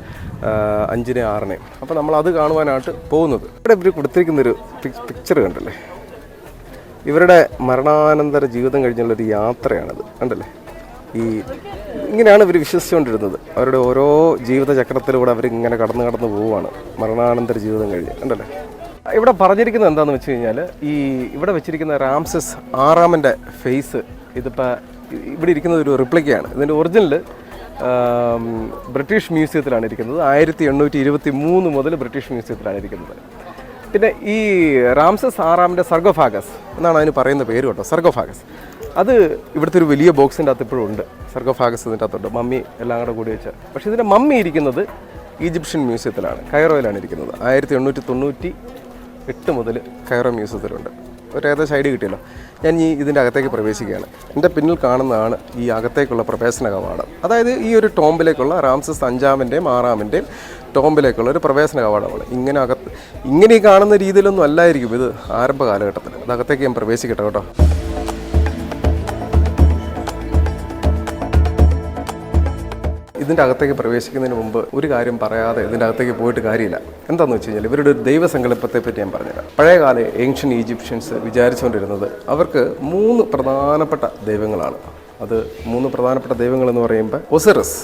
5-നെയും 6-നെയും. അപ്പോൾ നമ്മൾ അത് കാണുവാനായിട്ട് പോകുന്നത്. ഇവിടെ ഇവർ കൊടുത്തിരിക്കുന്നൊരു പിക്ചർ കണ്ടല്ലേ, ഇവരുടെ മരണാനന്തര ജീവിതം കഴിഞ്ഞുള്ളൊരു യാത്രയാണിത്, കണ്ടല്ലേ. ഇങ്ങനെയാണ് ഇവർ വിശ്വസിച്ചുകൊണ്ടിരുന്നത്. അവരുടെ ഓരോ ജീവിതചക്രത്തിലൂടെ അവരിങ്ങനെ കടന്നു പോവുകയാണ് മരണാനന്തര ജീവിതം കഴിഞ്ഞ്, കണ്ടല്ലേ. ഇവിടെ പറഞ്ഞിരിക്കുന്നത് എന്താണെന്ന് വെച്ച് കഴിഞ്ഞാൽ, ഇവിടെ വെച്ചിരിക്കുന്ന റാംസസ് 6-ാമൻ്റെ ഫേസ് ഇതിപ്പോൾ ഇവിടെ ഇരിക്കുന്നത് ഒരു റിപ്ലിക്കയാണ്. ഇതിൻ്റെ ഒറിജിനൽ ബ്രിട്ടീഷ് മ്യൂസിയത്തിലാണ് ഇരിക്കുന്നത്. 1823 മുതൽ ബ്രിട്ടീഷ് മ്യൂസിയത്തിലാണ് ഇരിക്കുന്നത്. പിന്നെ ഈ റാംസസ് 6-ാമൻ്റെ സർഗോഫാഗസ് എന്നാണ് അതിന് പറയുന്ന പേര് കേട്ടോ, സർഗോഫാഗസ്. അത് ഇവിടുത്തെ ഒരു വലിയ ബോക്സിൻ്റെ അകത്ത് ഇപ്പോഴും ഉണ്ട്. സർഗോഫാഗസ് ഇതിൻ്റെ അകത്തുണ്ട്, മമ്മി എല്ലാം കൂടെ വെച്ച്. പക്ഷേ ഇതിൻ്റെ മമ്മി ഇരിക്കുന്നത് ഈജിപ്ഷ്യൻ മ്യൂസിയത്തിലാണ്, കൈറോയിലാണ് ഇരിക്കുന്നത്. 1898 മുതൽ കൈറോ മ്യൂസിയത്തിലുണ്ട്. ഒരു ഏകദേശം ഐഡിയ കിട്ടിയല്ലോ. ഞാൻ ഇതിൻ്റെ അകത്തേക്ക് പ്രവേശിക്കുകയാണ്. എൻ്റെ പിന്നിൽ കാണുന്നതാണ് ഈ അകത്തേക്കുള്ള പ്രവേശന കവാടം. അതായത് ഈ ഒരു ടോംബിലേക്കുള്ള റാംസസ് 5-ാമൻ്റെയും 6-ാമൻ്റെയും ടോംബിലേക്കുള്ള ഒരു പ്രവേശന കവാടമാണ്. ഇങ്ങനെ ഈ കാണുന്ന രീതിയിലൊന്നും അല്ലായിരിക്കും ഇത് ആരംഭ കാലഘട്ടത്തിൽ. അതകത്തേക്ക് ഞാൻ പ്രവേശിക്കട്ടെ കേട്ടോ. ഇതിൻ്റെ അകത്തേക്ക് പ്രവേശിക്കുന്നതിന് മുമ്പ് ഒരു കാര്യം പറയാതെ ഇതിൻ്റെ അകത്തേക്ക് പോയിട്ട് കാര്യമില്ല. എന്താണെന്ന് വെച്ച് കഴിഞ്ഞാൽ ഇവരുടെ ഒരു ദൈവസങ്കല്പത്തെ പറ്റി ഞാൻ പറഞ്ഞുതരാം. പഴയകാല ഏൻഷ്യൻ ഈജിപ്ഷ്യൻസ് വിചാരിച്ചുകൊണ്ടിരുന്നത് അവർക്ക് 3 പ്രധാനപ്പെട്ട ദൈവങ്ങളാണ്. അത് 3 പ്രധാനപ്പെട്ട ദൈവങ്ങൾ എന്ന് പറയുമ്പോൾ ഒസിറിസ്,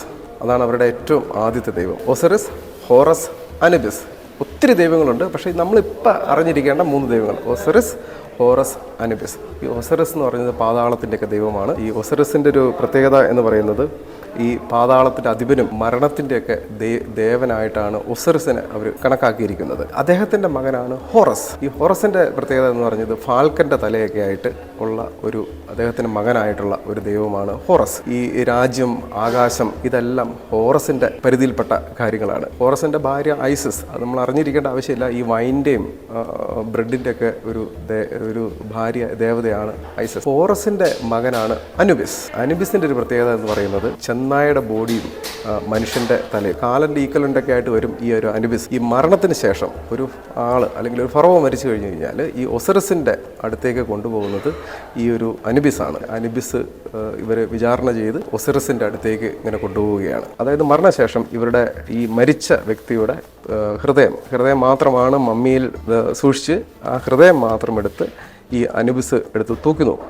അതാണ് അവരുടെ ഏറ്റവും ആദ്യത്തെ ദൈവം. Osiris, Horace, അനുബിസ്. ഒത്തിരി ദൈവങ്ങളുണ്ട്, പക്ഷേ നമ്മളിപ്പോൾ അറിഞ്ഞിരിക്കേണ്ട 3 ദൈവങ്ങൾ: ഒസിറിസ്, ഹോറസ്, അനുബിസ്. ഈ ഒസിറിസ് എന്ന് പറയുന്നത് പാതാളത്തിൻ്റെയൊക്കെ ദൈവമാണ്. ഈ ഒസിറിസിൻ്റെ ഒരു പ്രത്യേകത എന്ന് പറയുന്നത് ഈ പാതാളത്തിൻ്റെ അധിപനും മരണത്തിൻ്റെയൊക്കെ ദേവനായിട്ടാണ് ഒസിറിസിനെ അവർ കണക്കാക്കിയിരിക്കുന്നത്. അദ്ദേഹത്തിൻ്റെ മകനാണ് ഹോറസ്. ഈ ഹോറസിൻ്റെ പ്രത്യേകത എന്ന് പറയുന്നത് ഫാൽക്കൻ്റെ തലയൊക്കെ ആയിട്ട് ഉള്ള ഒരു അദ്ദേഹത്തിൻ്റെ മകനായിട്ടുള്ള ഒരു ദൈവമാണ് ഹോറസ്. ഈ രാജ്യം, ആകാശം, ഇതെല്ലാം ഹോറസിൻ്റെ പരിധിയിൽപ്പെട്ട കാര്യങ്ങളാണ്. ഹോറസിൻ്റെ ഭാര്യ ഐസിസ്, അത് നമ്മൾ അറിഞ്ഞിരിക്കേണ്ട ആവശ്യമില്ല. ഈ വൈൻ്റെയും ബ്രെഡിൻ്റെയൊക്കെ ഒരു ഭാര്യ ദേവതയാണ് ഐസിസ്. ഹോറസിൻ്റെ മകനാണ് അനുബിസ്. അനുബിസിൻ്റെ ഒരു പ്രത്യേകത എന്ന് പറയുന്നത് ചെന്നായുടെ ബോഡിയും മനുഷ്യൻ്റെ തലയും കാലൻ്റെ ഈക്വലൻ്റൊക്കെ ആയിട്ട് വരും ഈ ഒരു അനുബിസ്. ഈ മരണത്തിന് ശേഷം ഒരു ആൾ അല്ലെങ്കിൽ ഒരു ഫറവോ മരിച്ചു കഴിഞ്ഞു കഴിഞ്ഞാൽ ഈ ഒസിറിസിൻ്റെ അടുത്തേക്ക് കൊണ്ടുപോകുന്നത് ഈ ഒരു അനുബിസാണ്. അനുബിസ് ഇവർ വിചാരണ ചെയ്ത് ഒസിറിസിൻ്റെ അടുത്തേക്ക് ഇങ്ങനെ കൊണ്ടുപോവുകയാണ്. അതായത് മരണശേഷം ഇവരുടെ ഈ മരിച്ച വ്യക്തിയുടെ ഹൃദയം മാത്രമാണ് മമ്മിയിൽ സൂക്ഷിച്ച് ആ ഹൃദയം മാത്രം എടുത്ത് ഈ അനുബിസ് എടുത്ത്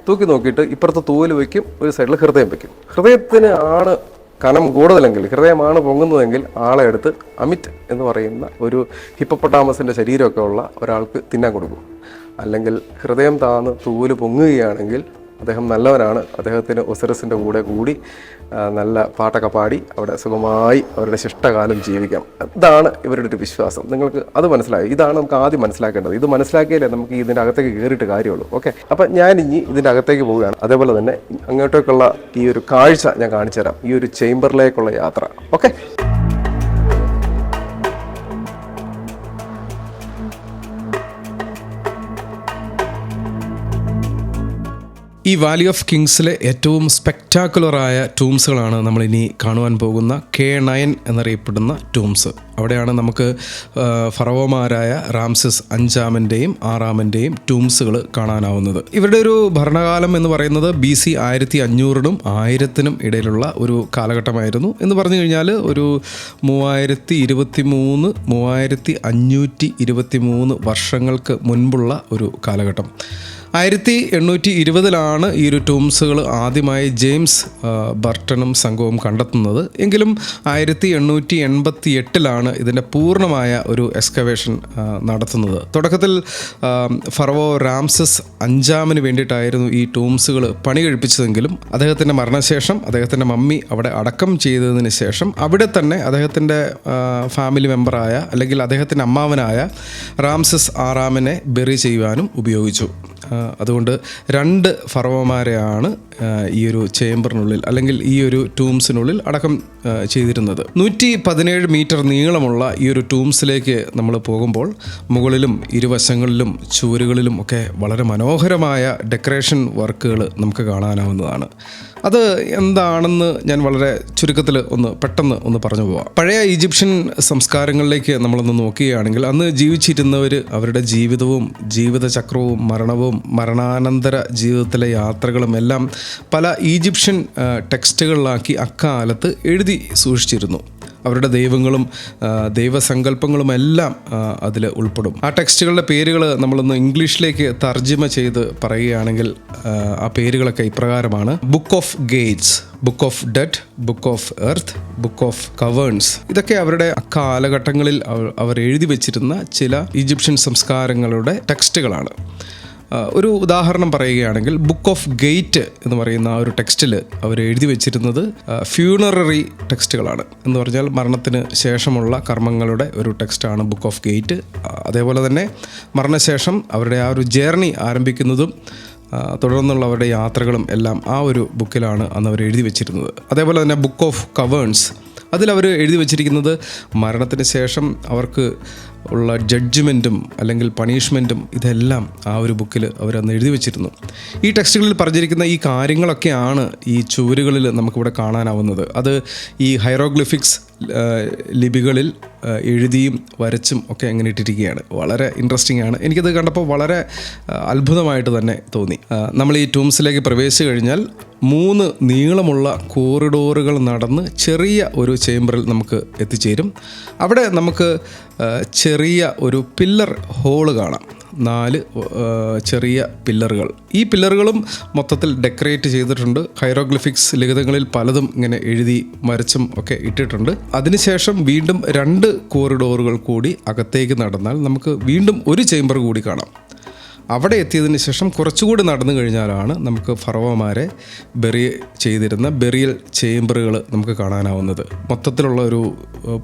തൂക്കി നോക്കിയിട്ട് ഇപ്പുറത്ത് തൂവൽ വയ്ക്കും, ഒരു സൈഡിൽ ഹൃദയം വയ്ക്കും. ഹൃദയത്തിന് ആണ് കനം കൂടുതലെങ്കിൽ, ഹൃദയമാണ് പൊങ്ങുന്നതെങ്കിൽ ആളെ എടുത്ത് അമിറ്റ് എന്ന് പറയുന്ന ഒരു ഹിപ്പോപ്പൊട്ടാമസിൻ്റെ ശരീരമൊക്കെ ഉള്ള ഒരാൾക്ക് തിന്നാൻ കൊടുക്കും. അല്ലെങ്കിൽ ഹൃദയം താന്ന് തൂവൽ പൊങ്ങുകയാണെങ്കിൽ അദ്ദേഹം നല്ലവനാണ്. അദ്ദേഹത്തിന് ഒസിറിസിൻ്റെ കൂടി നല്ല പാട്ടൊക്കെ പാടി അവിടെ സുഖമായി അവരുടെ ശിഷ്ടകാലം ജീവിക്കാം. ഇതാണ് ഇവരുടെ ഒരു വിശ്വാസം. നിങ്ങൾക്ക് അത് മനസ്സിലായി? ഇതാണ് നമുക്ക് ആദ്യം മനസ്സിലാക്കേണ്ടത്. ഇത് മനസ്സിലാക്കിയാലേ നമുക്ക് ഇതിൻ്റെ അകത്തേക്ക് കയറിയിട്ട് കാര്യമുള്ളൂ. ഓക്കെ, അപ്പം ഞാൻ ഇനി ഇതിൻ്റെ അകത്തേക്ക് പോവുകയാണ്. അതേപോലെ തന്നെ അങ്ങോട്ടേക്കുള്ള ഈ ഒരു കാഴ്ച ഞാൻ കാണിച്ചു തരാം, ഈ ഒരു ചേംബറിലേക്കുള്ള യാത്ര. ഓക്കെ, ഈ വാലി ഓഫ് കിങ്സിലെ ഏറ്റവും സ്പെക്ടാക്കുലറായ ടൂംസുകളാണ് നമ്മളിനി കാണുവാൻ പോകുന്ന K9 എന്നറിയപ്പെടുന്ന ടൂംസ്. അവിടെയാണ് നമുക്ക് ഫറവോമാരായ റാംസസ് 5-ാമൻ്റെയും 6-ാമൻ്റെയും ടൂംസുകൾ കാണാനാവുന്നത്. ഇവരുടെ ഒരു ഭരണകാലം എന്ന് പറയുന്നത് BC 1500-നും 1000-നും ഇടയിലുള്ള ഒരു കാലഘട്ടമായിരുന്നു. എന്ന് പറഞ്ഞു കഴിഞ്ഞാൽ ഒരു 3523 വർഷങ്ങൾക്ക് മുൻപുള്ള ഒരു കാലഘട്ടം. 1820-ലാണ് ഈ ഒരു ടൂംസുകൾ ആദ്യമായി ജെയിംസ് ബർട്ടണും സംഘവും കണ്ടെത്തുന്നത്. എങ്കിലും 1888-ലാണ് ഇതിൻ്റെ പൂർണ്ണമായ ഒരു എക്സ്കവേഷൻ നടത്തുന്നത്. തുടക്കത്തിൽ ഫറവോ റാംസസ് 5-ാമന് വേണ്ടിയിട്ടായിരുന്നു ഈ ടൂംസുകൾ പണി കഴിപ്പിച്ചതെങ്കിലും അദ്ദേഹത്തിൻ്റെ മരണശേഷം അദ്ദേഹത്തിൻ്റെ മമ്മി അവിടെ അടക്കം ചെയ്തതിന് ശേഷം അവിടെ തന്നെ അദ്ദേഹത്തിൻ്റെ ഫാമിലി മെമ്പറായ അല്ലെങ്കിൽ അദ്ദേഹത്തിൻ്റെ അമ്മാവനായ റാംസസ് 6-ാമനെ ബെറി ചെയ്യുവാനും ഉപയോഗിച്ചു. അതുകൊണ്ട് 2 ഫറവോമാരെയാണ് ഈ ഒരു ചേംബറിനുള്ളിൽ അല്ലെങ്കിൽ ഈ ഒരു ടൂംസിനുള്ളിൽ അടക്കം ചെയ്തിരുന്നത്. 117 മീറ്റർ നീളമുള്ള ഈ ഒരു ടൂംസിലേക്ക് നമ്മൾ പോകുമ്പോൾ മുകളിലും ഇരുവശങ്ങളിലും ചുവരുകളിലും ഒക്കെ വളരെ മനോഹരമായ ഡെക്കറേഷൻ വർക്കുകൾ നമുക്ക് കാണാനാവുന്നതാണ്. അത് എന്താണെന്ന് ഞാൻ വളരെ ചുരുക്കത്തിൽ പെട്ടെന്ന് പറഞ്ഞു പോവാം. പഴയ ഈജിപ്ഷ്യൻ സംസ്കാരങ്ങളിലേക്ക് നമ്മളൊന്ന് നോക്കുകയാണെങ്കിൽ അന്ന് ജീവിച്ചിരുന്നവർ അവരുടെ ജീവിതവും ജീവിതചക്രവും മരണവും മരണാനന്തര ജീവിതത്തിലെ യാത്രകളും എല്ലാം പല ഈജിപ്ഷ്യൻ ടെക്സ്റ്റുകളിലാക്കി അക്കാലത്ത് എഴുതി സൂക്ഷിച്ചിരുന്നു. അവരുടെ ദൈവങ്ങളും ദൈവസങ്കല്പങ്ങളും എല്ലാം അതിൽ ഉൾപ്പെടും. ആ ടെക്സ്റ്റുകളുടെ പേരുകൾ നമ്മളൊന്ന് ഇംഗ്ലീഷിലേക്ക് തർജ്ജിമ ചെയ്ത് പറയുകയാണെങ്കിൽ ആ പേരുകളൊക്കെ ഇപ്രകാരമാണ്: book of gates, book of dead, book of earth, book of caverns. ഇതൊക്കെ അവരുടെ കാലഘട്ടങ്ങളിൽ അവർ എഴുതി വെച്ചിരുന്ന ചില ഈജിപ്ഷ്യൻ സംസ്കാരങ്ങളുടെ ടെക്സ്റ്റുകളാണ്. ഒരു ഉദാഹരണം പറയുകയാണെങ്കിൽ ബുക്ക് ഓഫ് ഗേറ്റ് എന്ന് പറയുന്ന ആ ഒരു ടെക്സ്റ്റിൽ അവർ എഴുതി വെച്ചിരുന്നത് ഫ്യൂണററി ടെക്സ്റ്റുകളാണ്. എന്ന് പറഞ്ഞാൽ മരണത്തിന് ശേഷമുള്ള കർമ്മങ്ങളുടെ ഒരു ടെക്സ്റ്റാണ് ബുക്ക് ഓഫ് ഗേറ്റ്. അതേപോലെ തന്നെ മരണശേഷം അവരുടെ ആ ഒരു ജേർണി ആരംഭിക്കുന്നതും തുടർന്നുള്ള അവരുടെ യാത്രകളും എല്ലാം ആ ഒരു ബുക്കിലാണ് അന്ന് അവർ എഴുതി വെച്ചിരുന്നത്. അതേപോലെ തന്നെ ബുക്ക് ഓഫ് കവേൺസ്, അതിലവർ എഴുതി വച്ചിരിക്കുന്നത് മരണത്തിന് ശേഷം അവർക്ക് ഉള്ള ജഡ്ജ്മെൻറ്റും അല്ലെങ്കിൽ പണിഷ്മെൻറ്റും ഇതെല്ലാം ആ ഒരു ബുക്കിൽ അവരന്ന് എഴുതി വച്ചിരുന്നു. ഈ ടെക്സ്റ്റുകളിൽ പറഞ്ഞിരിക്കുന്ന ഈ കാര്യങ്ങളൊക്കെയാണ് ഈ ചുവരുകളിൽ നമുക്കിവിടെ കാണാനാവുന്നത്. അത് ഈ ഹൈറോഗ്ലിഫിക്സ്, ലിപികളിൽ എഴുതിയും വരച്ചും ഒക്കെ അങ്ങനെ ഇട്ടിരിക്കുകയാണ്. വളരെ ഇൻട്രസ്റ്റിംഗ് ആണ്. എനിക്കത് കണ്ടപ്പോൾ വളരെ അത്ഭുതമായിട്ട് തന്നെ തോന്നി. നമ്മൾ ഈ ടൂംസിലേക്ക് പ്രവേശിച്ചു കഴിഞ്ഞാൽ 3 നീളമുള്ള കോറിഡോറുകൾ നടന്ന് ചെറിയ ഒരു ചേംബറിൽ നമുക്ക് എത്തിച്ചേരും. അവിടെ നമുക്ക് ചെറിയ ഒരു പില്ലർ ഹോള് കാണാം. 4 ചെറിയ പില്ലറുകൾ. ഈ പില്ലറുകളും മൊത്തത്തിൽ ഡെക്കറേറ്റ് ചെയ്തിട്ടുണ്ട്. ഹൈറോഗ്ലിഫിക്സ് ലിഖിതങ്ങളിൽ പലതും ഇങ്ങനെ എഴുതി വരച്ചും ഒക്കെ ഇട്ടിട്ടുണ്ട്. അതിനുശേഷം വീണ്ടും 2 കോറിഡോറുകൾ കൂടി അകത്തേക്ക് നടന്നാൽ നമുക്ക് വീണ്ടും ഒരു ചേംബർ കൂടി കാണാം. അവിടെ എത്തിയതിന് ശേഷം കുറച്ചുകൂടി നടന്നു കഴിഞ്ഞാലാണ് നമുക്ക് ഫറവോമാരെ ചെയ്തിരുന്ന ബെറിയൽ ചേംബറുകൾ നമുക്ക് കാണാനാവുന്നത്. മൊത്തത്തിലുള്ള ഒരു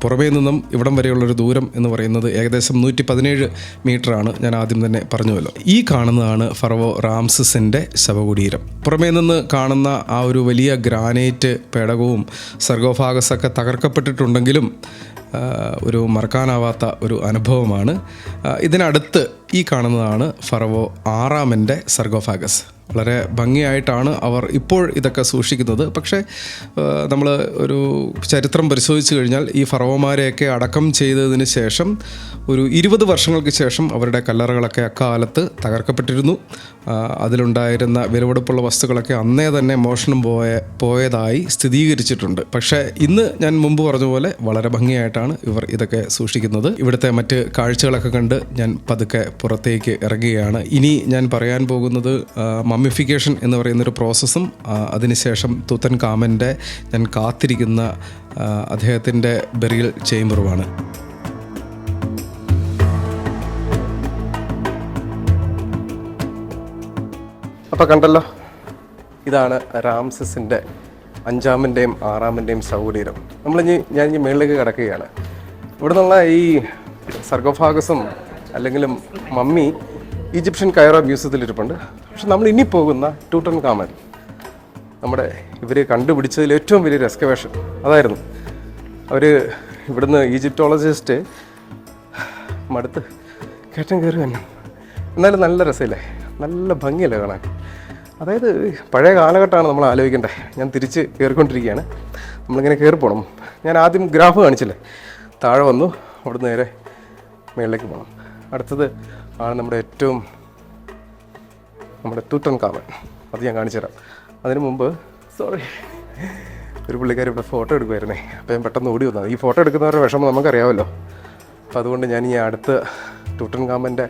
പുറമേ നിന്നും ഇവിടം വരെയുള്ളൊരു ദൂരം എന്ന് പറയുന്നത് ഏകദേശം 117 മീറ്ററാണ്. ഞാൻ ആദ്യം തന്നെ പറഞ്ഞുവല്ലോ. ഈ കാണുന്നതാണ് ഫറവോ റാംസസിൻ്റെ ശവകുടീരം. പുറമേ നിന്ന് കാണുന്ന ആ ഒരു വലിയ ഗ്രാനൈറ്റ് പേടകവും സർഗോഫാഗസൊക്കെ തകർക്കപ്പെട്ടിട്ടുണ്ടെങ്കിലും ഒരു മറക്കാനാവാത്ത ഒരു അനുഭവമാണ്. ഇതിനടുത്ത് ഈ കാണുന്നതാണ് ഫറവോ 6-ാമൻ്റെ സർഗോഫാഗസ്. വളരെ ഭംഗിയായിട്ടാണ് അവർ ഇപ്പോൾ ഇതൊക്കെ സൂക്ഷിക്കുന്നത്. പക്ഷേ നമ്മൾ ഒരു ചരിത്രം പരിശോധിച്ച് കഴിഞ്ഞാൽ ഈ ഫറവോമാരെയൊക്കെ അടക്കം ചെയ്തതിന് ശേഷം ഒരു 20 വർഷങ്ങൾക്ക് ശേഷം അവരുടെ കല്ലറകളൊക്കെ അക്കാലത്ത് തകർക്കപ്പെട്ടിരുന്നു. അതിലുണ്ടായിരുന്ന വിലപിടിപ്പുള്ള വസ്തുക്കളൊക്കെ അന്നേ തന്നെ മോഷണം പോയതായി സ്ഥിരീകരിച്ചിട്ടുണ്ട്. പക്ഷേ ഇന്ന് ഞാൻ മുമ്പ് പറഞ്ഞ പോലെ വളരെ ഭംഗിയായിട്ടാണ് ഇവർ ഇതൊക്കെ സൂക്ഷിക്കുന്നത്. ഇവിടുത്തെ മറ്റ് കാഴ്ചകളൊക്കെ കണ്ട് ഞാൻ പതുക്കെ പുറത്തേക്ക് ഇറങ്ങുകയാണ്. ഇനി ഞാൻ പറയാൻ പോകുന്നത് മമ്മിഫിക്കേഷൻ എന്ന് പറയുന്നൊരു പ്രോസസ്സും അതിനുശേഷം തുത്തൻഖാമൻ്റെ ഞാൻ കാത്തിരിക്കുന്ന അദ്ദേഹത്തിൻ്റെ ബെറിയൽ ചേംബറുമാണ്. അപ്പോൾ കണ്ടല്ലോ, ഇതാണ് റാംസസിൻ്റെ 5-ാമൻ്റെയും 6-ാമൻ്റെയും ശവകുടീരം. ഞാൻ ഇനി മുകളിലേക്ക് കിടക്കുകയാണ്. ഇവിടെ നിന്നുള്ള ഈ സർഗോഫാഗസും അല്ലെങ്കിലും മമ്മി ഈജിപ്ഷ്യൻ കൈറോ മ്യൂസിയത്തിലിരിപ്പുണ്ട്. പക്ഷെ നമ്മൾ ഇനി പോകുന്ന ടൂട്ടൻഖാമൻ, നമ്മുടെ ഇവർ കണ്ടുപിടിച്ചതിൽ ഏറ്റവും വലിയൊരു എക്സ്കവേഷൻ അതായിരുന്നു. അവർ ഇവിടുന്ന് ഈജിപ്റ്റോളജിസ്റ്റ് മടുത്ത് കയറ്റം കയറി തന്നെ. എന്നാലും നല്ല രസമില്ലേ, നല്ല ഭംഗിയല്ലേ കാണാൻ. അതായത് പഴയ കാലഘട്ടമാണ് നമ്മൾ ആലോചിക്കേണ്ടത്. ഞാൻ തിരിച്ച് കയറിക്കൊണ്ടിരിക്കുകയാണ്. നമ്മളിങ്ങനെ കയറി പോകണം. ഞാൻ ആദ്യം ഗ്രാഫ് കാണിച്ചില്ലേ, താഴെ വന്നു, അവിടുന്ന് നേരെ മുകളിലേക്ക് പോകണം. അടുത്തത് ആണ് നമ്മുടെ ടൂട്ടൻഖാമൻ. അത് ഞാൻ കാണിച്ചു തരാം. അതിന് മുമ്പ് ഒരു പുള്ളിക്കാർ ഇവിടെ ഫോട്ടോ എടുക്കുമായിരുന്നേ. അപ്പോൾ ഞാൻ പെട്ടെന്ന് ഓടി വന്നത്. ഈ ഫോട്ടോ എടുക്കുന്നവരുടെ വിഷമം നമുക്കറിയാമല്ലോ. അപ്പോൾ അതുകൊണ്ട് ഞാൻ ഈ അടുത്ത ടൂട്ടൻഖാമൻ്റെ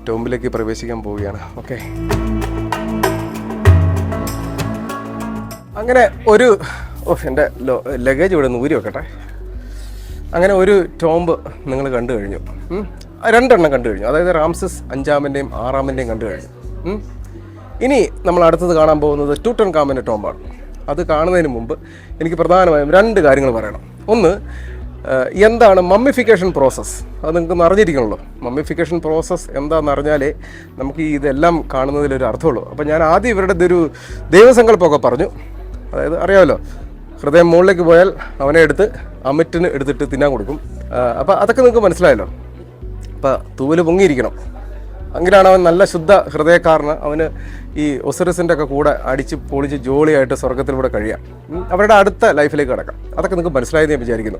ടോംബിലേക്ക് പ്രവേശിക്കാൻ പോവുകയാണ്. ഓക്കെ, അങ്ങനെ ഒരു എൻ്റെ ലഗേജ് ഇവിടെ നിന്ന് ഊരി വെക്കട്ടെ. അങ്ങനെ ഒരു ടോംബ് നിങ്ങൾ കണ്ടു കഴിഞ്ഞു. 2 എണ്ണം കണ്ടു കഴിഞ്ഞു. അതായത് റാംസസ് 5-ാമൻ്റെയും 6-ാമൻ്റെയും കണ്ടു കഴിഞ്ഞു. ഇനി നമ്മൾ അടുത്തത് കാണാൻ പോകുന്നത് ടൂട്ടൻഖാമൻ്റെ ടോംബാണ്. അത് കാണുന്നതിന് മുമ്പ് എനിക്ക് പ്രധാനമായും 2 കാര്യങ്ങൾ പറയണം. ഒന്ന്, എന്താണ് മമ്മിഫിക്കേഷൻ പ്രോസസ്സ്? അത് നിങ്ങൾക്ക് അറിഞ്ഞിരിക്കണമല്ലോ. മമ്മിഫിക്കേഷൻ പ്രോസസ്സ് എന്താണെന്ന് അറിഞ്ഞാലേ നമുക്ക് ഇതെല്ലാം കാണുന്നതിലൊരു അർത്ഥമുള്ളൂ. അപ്പോൾ ഞാൻ ആദ്യം ഇവരുടെ ഒരു ദൈവസങ്കല്പമൊക്കെ പറഞ്ഞു. അതായത് അറിയാമല്ലോ, ഹൃദയം മുകളിലേക്ക് പോയാൽ അവനെ എടുത്ത് അമിറ്റിന് എടുത്തിട്ട് തിന്നാൻ കൊടുക്കും. അപ്പോൾ അതൊക്കെ നിങ്ങൾക്ക് മനസ്സിലായല്ലോ. അപ്പോൾ തൂവൽ പൊങ്ങിയിരിക്കണം, അങ്ങനെയാണ് അവൻ നല്ല ശുദ്ധ ഹൃദയക്കാരന്. അവന് ഈ ഒസിറിസിൻ്റെ ഒക്കെ കൂടെ അടിച്ച് പൊളിച്ച് ജോളിയായിട്ട് സ്വർഗത്തിലൂടെ കഴിയാം. അവരുടെ അടുത്ത ലൈഫിലേക്ക് കിടക്കാം. അതൊക്കെ നിങ്ങൾക്ക് മനസ്സിലായെന്ന് ഞാൻ വിചാരിക്കുന്നു.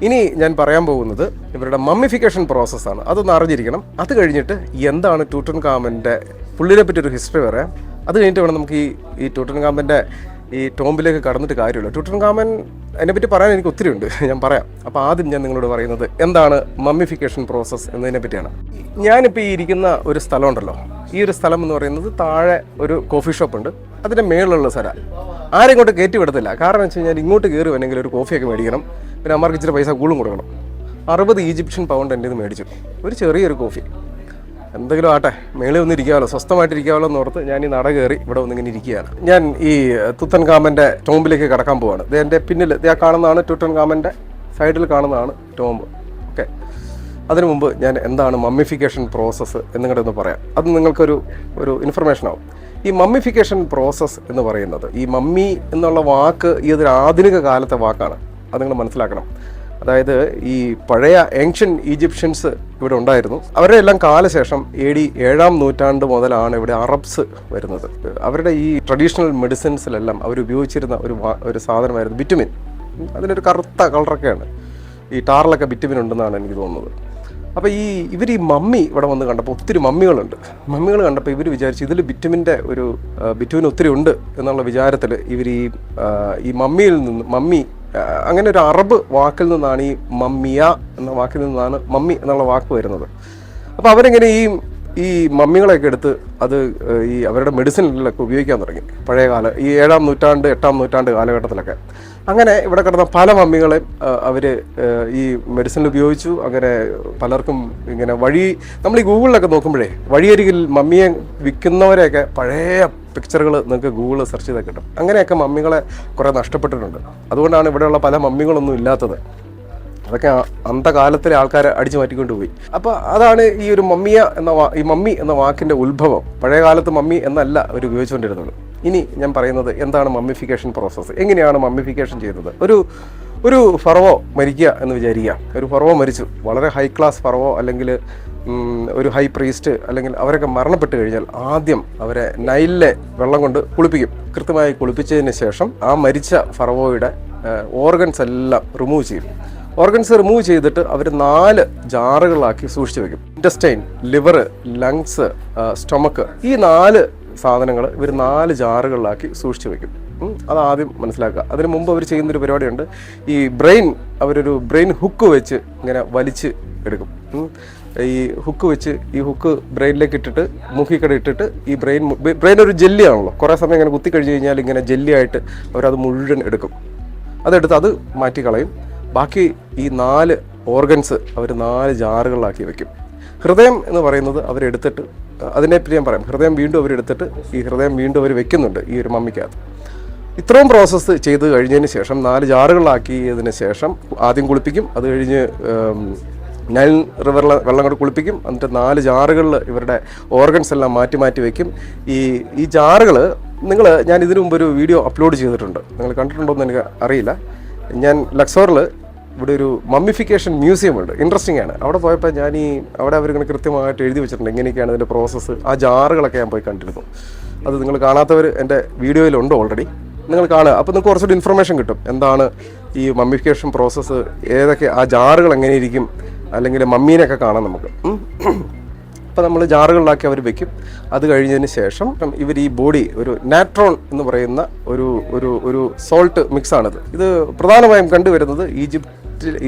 ഇനി ഞാൻ പറയാൻ പോകുന്നത് ഇവരുടെ മമ്മിഫിക്കേഷൻ പ്രോസസ്സാണ്. അതൊന്ന് അറിഞ്ഞിരിക്കണം. അത് കഴിഞ്ഞിട്ട് എന്താണ് ടൂട്ടൻഖാമൻ്റെ പുള്ളിനെ പറ്റി ഒരു ഹിസ്റ്ററി പറയാം. അത് കഴിഞ്ഞിട്ട് വേണം നമുക്ക് ഈ ടൂട്ടൻഖാമൻ്റെ ഈ ടോംബിലേക്ക് കടന്നിട്ട് കാര്യമില്ല. ടൂട്ടൻഖാമൻ അതിനെപ്പറ്റി പറയാൻ എനിക്ക് ഒത്തിരി ഉണ്ട്, ഞാൻ പറയാം. അപ്പോൾ ആദ്യം ഞാൻ നിങ്ങളോട് പറയുന്നത് എന്താണ് മമ്മിഫിക്കേഷൻ പ്രോസസ്സ് എന്നതിനെ പറ്റിയാണ്. ഞാനിപ്പോൾ ഈ ഇരിക്കുന്ന ഒരു സ്ഥലമുണ്ടല്ലോ, ഈ ഒരു സ്ഥലം എന്ന് പറയുന്നത് താഴെ ഒരു കോഫി ഷോപ്പ് ഉണ്ട്. അതിൻ്റെ മേളിലുള്ള സ്ഥലം ആരും ഇങ്ങോട്ട് കയറ്റി വിടത്തില്ല. കാരണം എന്ന് വെച്ച് കഴിഞ്ഞാൽ ഇങ്ങോട്ട് കയറി വന്നെങ്കിൽ ഒരു കോഫിയൊക്കെ മേടിക്കണം, പിന്നെ അമ്മമാർക്ക് ഇച്ചിരി പൈസ കൂടും കൊടുക്കണം. 60 ഈജിപ്ഷ്യൻ പൗണ്ട് എൻ്റെ ഇത് മേടിച്ചു, ഒരു ചെറിയൊരു കോഫി. എന്തെങ്കിലും ആട്ടെ, മേളിൽ ഒന്നിരിക്കാമല്ലോ, സ്വസ്ഥമായിട്ടിരിക്കാമല്ലോ എന്ന് ഓർത്ത് ഞാൻ ഈ നട കയറി ഇവിടെ ഒന്നിങ്ങനെ ഇരിക്കുകയാണ്. ഞാൻ ഈ തുത്തൻഖാമൻ്റെ ടോംബിലേക്ക് കടക്കാൻ പോവാണ്. ഇത് എൻ്റെ പിന്നിൽ കാണുന്നതാണ് ടൂട്ടൻഖാമൻ്റെ, സൈഡിൽ കാണുന്നതാണ് ടോംബ്. ഓക്കെ, അതിനു മുമ്പ് ഞാൻ എന്താണ് മമ്മിഫിക്കേഷൻ പ്രോസസ്സ് എന്നിങ്ങോട്ട് ഒന്ന് പറയാം. അത് നിങ്ങൾക്കൊരു ഇൻഫർമേഷൻ ആവും. ഈ മമ്മിഫിക്കേഷൻ പ്രോസസ്സ് എന്ന് പറയുന്നത്, ഈ മമ്മി എന്നുള്ള വാക്ക് ഇതൊരു ആധുനിക കാലത്തെ വാക്കാണ്. അത് നിങ്ങൾ മനസ്സിലാക്കണം. അതായത് ഈ പഴയ ഏൻഷ്യൻ ഈജിപ്ഷ്യൻസ് ഇവിടെ ഉണ്ടായിരുന്നു. അവരുടെ എല്ലാം കാലശേഷം AD 7-ാം നൂറ്റാണ്ട് മുതലാണ് ഇവിടെ അറബ്സ് വരുന്നത്. അവരുടെ ഈ ട്രഡീഷണൽ മെഡിസിൻസിലെല്ലാം അവർ ഉപയോഗിച്ചിരുന്ന ഒരു സാധനമായിരുന്നു ബിറ്റുമിൻ. അതിനൊരു കറുത്ത കളറൊക്കെയാണ്. ഈ ടാറിലൊക്കെ ബിറ്റുമിൻ ഉണ്ടെന്നാണ് എനിക്ക് തോന്നുന്നത്. അപ്പോൾ ഇവർ ഈ മമ്മി ഇവിടെ വന്ന് കണ്ടപ്പോൾ ഒത്തിരി മമ്മികളുണ്ട്. മമ്മികൾ കണ്ടപ്പോൾ ഇവർ വിചാരിച്ചു ഇതിൽ ബിറ്റുമിൻ ഒത്തിരി ഉണ്ട് എന്നുള്ള വിചാരത്തിൽ ഇവർ ഈ മമ്മിയിൽ നിന്ന് അങ്ങനെ ഒരു അറബ് വാക്കിൽ നിന്നാണ് ഈ മമ്മിയ എന്ന വാക്കിൽ നിന്നാണ് മമ്മി എന്നുള്ള വാക്ക് വരുന്നത്. അപ്പോൾ അവരെങ്ങനെ ഈ മമ്മികളെയൊക്കെ എടുത്ത് അത് ഈ അവരുടെ മെഡിസിനിലൊക്കെ ഉപയോഗിക്കാൻ തുടങ്ങി. പഴയകാല ഈ 7-ാം നൂറ്റാണ്ട് 8-ാം നൂറ്റാണ്ട് കാലഘട്ടത്തിലൊക്കെ അങ്ങനെ ഇവിടെ കിടന്ന പല മമ്മികളെ അവർ ഈ മെഡിസിനിൽ ഉപയോഗിച്ചു. അങ്ങനെ പലർക്കും ഇങ്ങനെ നമ്മൾ ഈ ഗൂഗിളിലൊക്കെ നോക്കുമ്പോഴേ വഴിയരികിൽ മമ്മിയെ വിൽക്കുന്നവരെയൊക്കെ പഴയ പിക്ചറുകൾ നിങ്ങൾക്ക് ഗൂഗിളിൽ സെർച്ച് ചെയ്താൽ കിട്ടും. അങ്ങനെയൊക്കെ മമ്മികളെ കുറേ നഷ്ടപ്പെട്ടിട്ടുണ്ട്. അതുകൊണ്ടാണ് ഇവിടെയുള്ള പല മമ്മികളൊന്നും ഇല്ലാത്തത്. അതൊക്കെ അന്തകാലത്തിലെ ആൾക്കാരെ അടിച്ചു മാറ്റിക്കൊണ്ട് പോയി. അപ്പോൾ അതാണ് ഈ ഒരു മമ്മി എന്ന വാക്കിൻ്റെ ഉത്ഭവം. പഴയ കാലത്ത് മമ്മി എന്നല്ല അവർ ഉപയോഗിച്ചുകൊണ്ടിരുന്നത്. ഇനി ഞാൻ പറയുന്നത് എന്താണ് മമ്മിഫിക്കേഷൻ പ്രോസസ്സ്, എങ്ങനെയാണ് മമ്മിഫിക്കേഷൻ ചെയ്യുന്നത്. ഒരു ഫറവോ മരിക്കുക എന്ന് വിചാരിക്കുക. ഒരു ഫറവോ മരിച്ചു, വളരെ ഹൈ ക്ലാസ് ഫറവോ അല്ലെങ്കിൽ ഒരു ഹൈ പ്രീസ്റ്റ് അല്ലെങ്കിൽ അവരൊക്കെ മരണപ്പെട്ട് കഴിഞ്ഞാൽ ആദ്യം അവരെ നൈലിലെ വെള്ളം കൊണ്ട് കുളിപ്പിക്കും. കൃത്യമായി കുളിപ്പിച്ചതിന് ശേഷം ആ മരിച്ച ഫറവോയുടെ ഓർഗൻസ് എല്ലാം റിമൂവ് ചെയ്യും. ഓർഗൻസ് റിമൂവ് ചെയ്തിട്ട് അവർ 4 ജാറുകളാക്കി സൂക്ഷിച്ചു വെക്കും. ഇൻറ്റസ്റ്റൈൻ, ലിവർ, ലങ്സ്, സ്റ്റൊമക്ക്, ഈ 4 സാധനങ്ങൾ ഇവർ 4 ജാറുകളിലാക്കി സൂക്ഷിച്ചു വെക്കും. അതാദ്യം മനസ്സിലാക്കുക. അതിന് മുമ്പ് അവർ ചെയ്യുന്നൊരു പരിപാടിയുണ്ട്. ഈ അവരൊരു ബ്രെയിൻ ഹുക്ക് വെച്ച് ഇങ്ങനെ വലിച്ച് എടുക്കും. ഈ ഹുക്ക് ബ്രെയിനിലേക്ക് ഇട്ടിട്ട് മൂക്കിക്കട ഇട്ടിട്ട് ഈ ബ്രെയിൻ ഒരു ജെല്ലിയാണല്ലോ. കുറേ സമയം ഇങ്ങനെ കുത്തി കഴിഞ്ഞ് കഴിഞ്ഞാൽ ഇങ്ങനെ ജെല്ലിയായിട്ട് അവരത് മുഴുവൻ എടുക്കും. അതെടുത്ത് അത് മാറ്റിക്കളയും. ബാക്കി ഈ 4 ഓർഗൻസ് അവർ 4 ജാറുകളിലാക്കി വെക്കും. ഹൃദയം എന്ന് പറയുന്നത് അവരെടുത്തിട്ട് അതിനെപ്പറ്റി ഞാൻ പറയാം. ഹൃദയം വീണ്ടും അവരെടുത്തിട്ട് ഈ ഹൃദയം വീണ്ടും അവർ വെക്കുന്നുണ്ട് ഈ ഒരു മമ്മിക്കകത്ത്. ഇത്രയും പ്രോസസ്സ് ചെയ്ത് കഴിഞ്ഞതിന് ശേഷം 4 ജാറുകളിലാക്കിയതിന് ശേഷം ആദ്യം കുളിപ്പിക്കും. അത് കഴിഞ്ഞ് നൈൽ റിവറിലെ വെള്ളം കൊണ്ട് കുളിപ്പിക്കും. എന്നിട്ട് 4 ജാറുകളിൽ ഇവരുടെ ഓർഗൻസ് എല്ലാം മാറ്റി വെക്കും. ഈ ജാറുകൾ ഞാൻ ഇതിനു മുമ്പ് ഒരു വീഡിയോ അപ്ലോഡ് ചെയ്തിട്ടുണ്ട്. നിങ്ങൾ കണ്ടിട്ടുണ്ടോ എന്ന് എനിക്ക് അറിയില്ല. ഞാൻ ലക്സോറിൽ ഇവിടെ ഒരു മമ്മിഫിക്കേഷൻ മ്യൂസിയം ഉണ്ട്. ഇൻട്രസ്റ്റിംഗ് ആണ്. അവിടെ പോയപ്പോൾ അവിടെ അവരിങ്ങനെ കൃത്യമായിട്ട് എഴുതി വെച്ചിട്ടുണ്ട് എങ്ങനെയൊക്കെയാണ് ഇതിൻ്റെ പ്രോസസ്സ്. ആ ജാറുകളൊക്കെ ഞാൻ പോയി കണ്ടിരുന്നു. അത് നിങ്ങൾ കാണാത്തവർ എൻ്റെ വീഡിയോയിലുണ്ട് ഓൾറെഡി. നിങ്ങൾ കാണുക. അപ്പോൾ നിങ്ങൾക്ക് കുറച്ചുകൂടി ഇൻഫർമേഷൻ കിട്ടും. എന്താണ് ഈ മമ്മിഫിക്കേഷൻ പ്രോസസ്സ്, ഏതൊക്കെ ആ ജാറുകൾ എങ്ങനെയിരിക്കും, അല്ലെങ്കിൽ മമ്മീനൊക്കെ കാണാം നമുക്ക്. അപ്പോൾ നമ്മൾ ജാറുകളിലാക്കി അവർ വെക്കും. അത് കഴിഞ്ഞതിന് ശേഷം ഇവർ ഈ ബോഡി ഒരു നാട്രോൺ എന്ന് പറയുന്ന ഒരു സോൾട്ട് മിക്സാണിത്. ഇത് പ്രധാനമായും കണ്ടുവരുന്നത്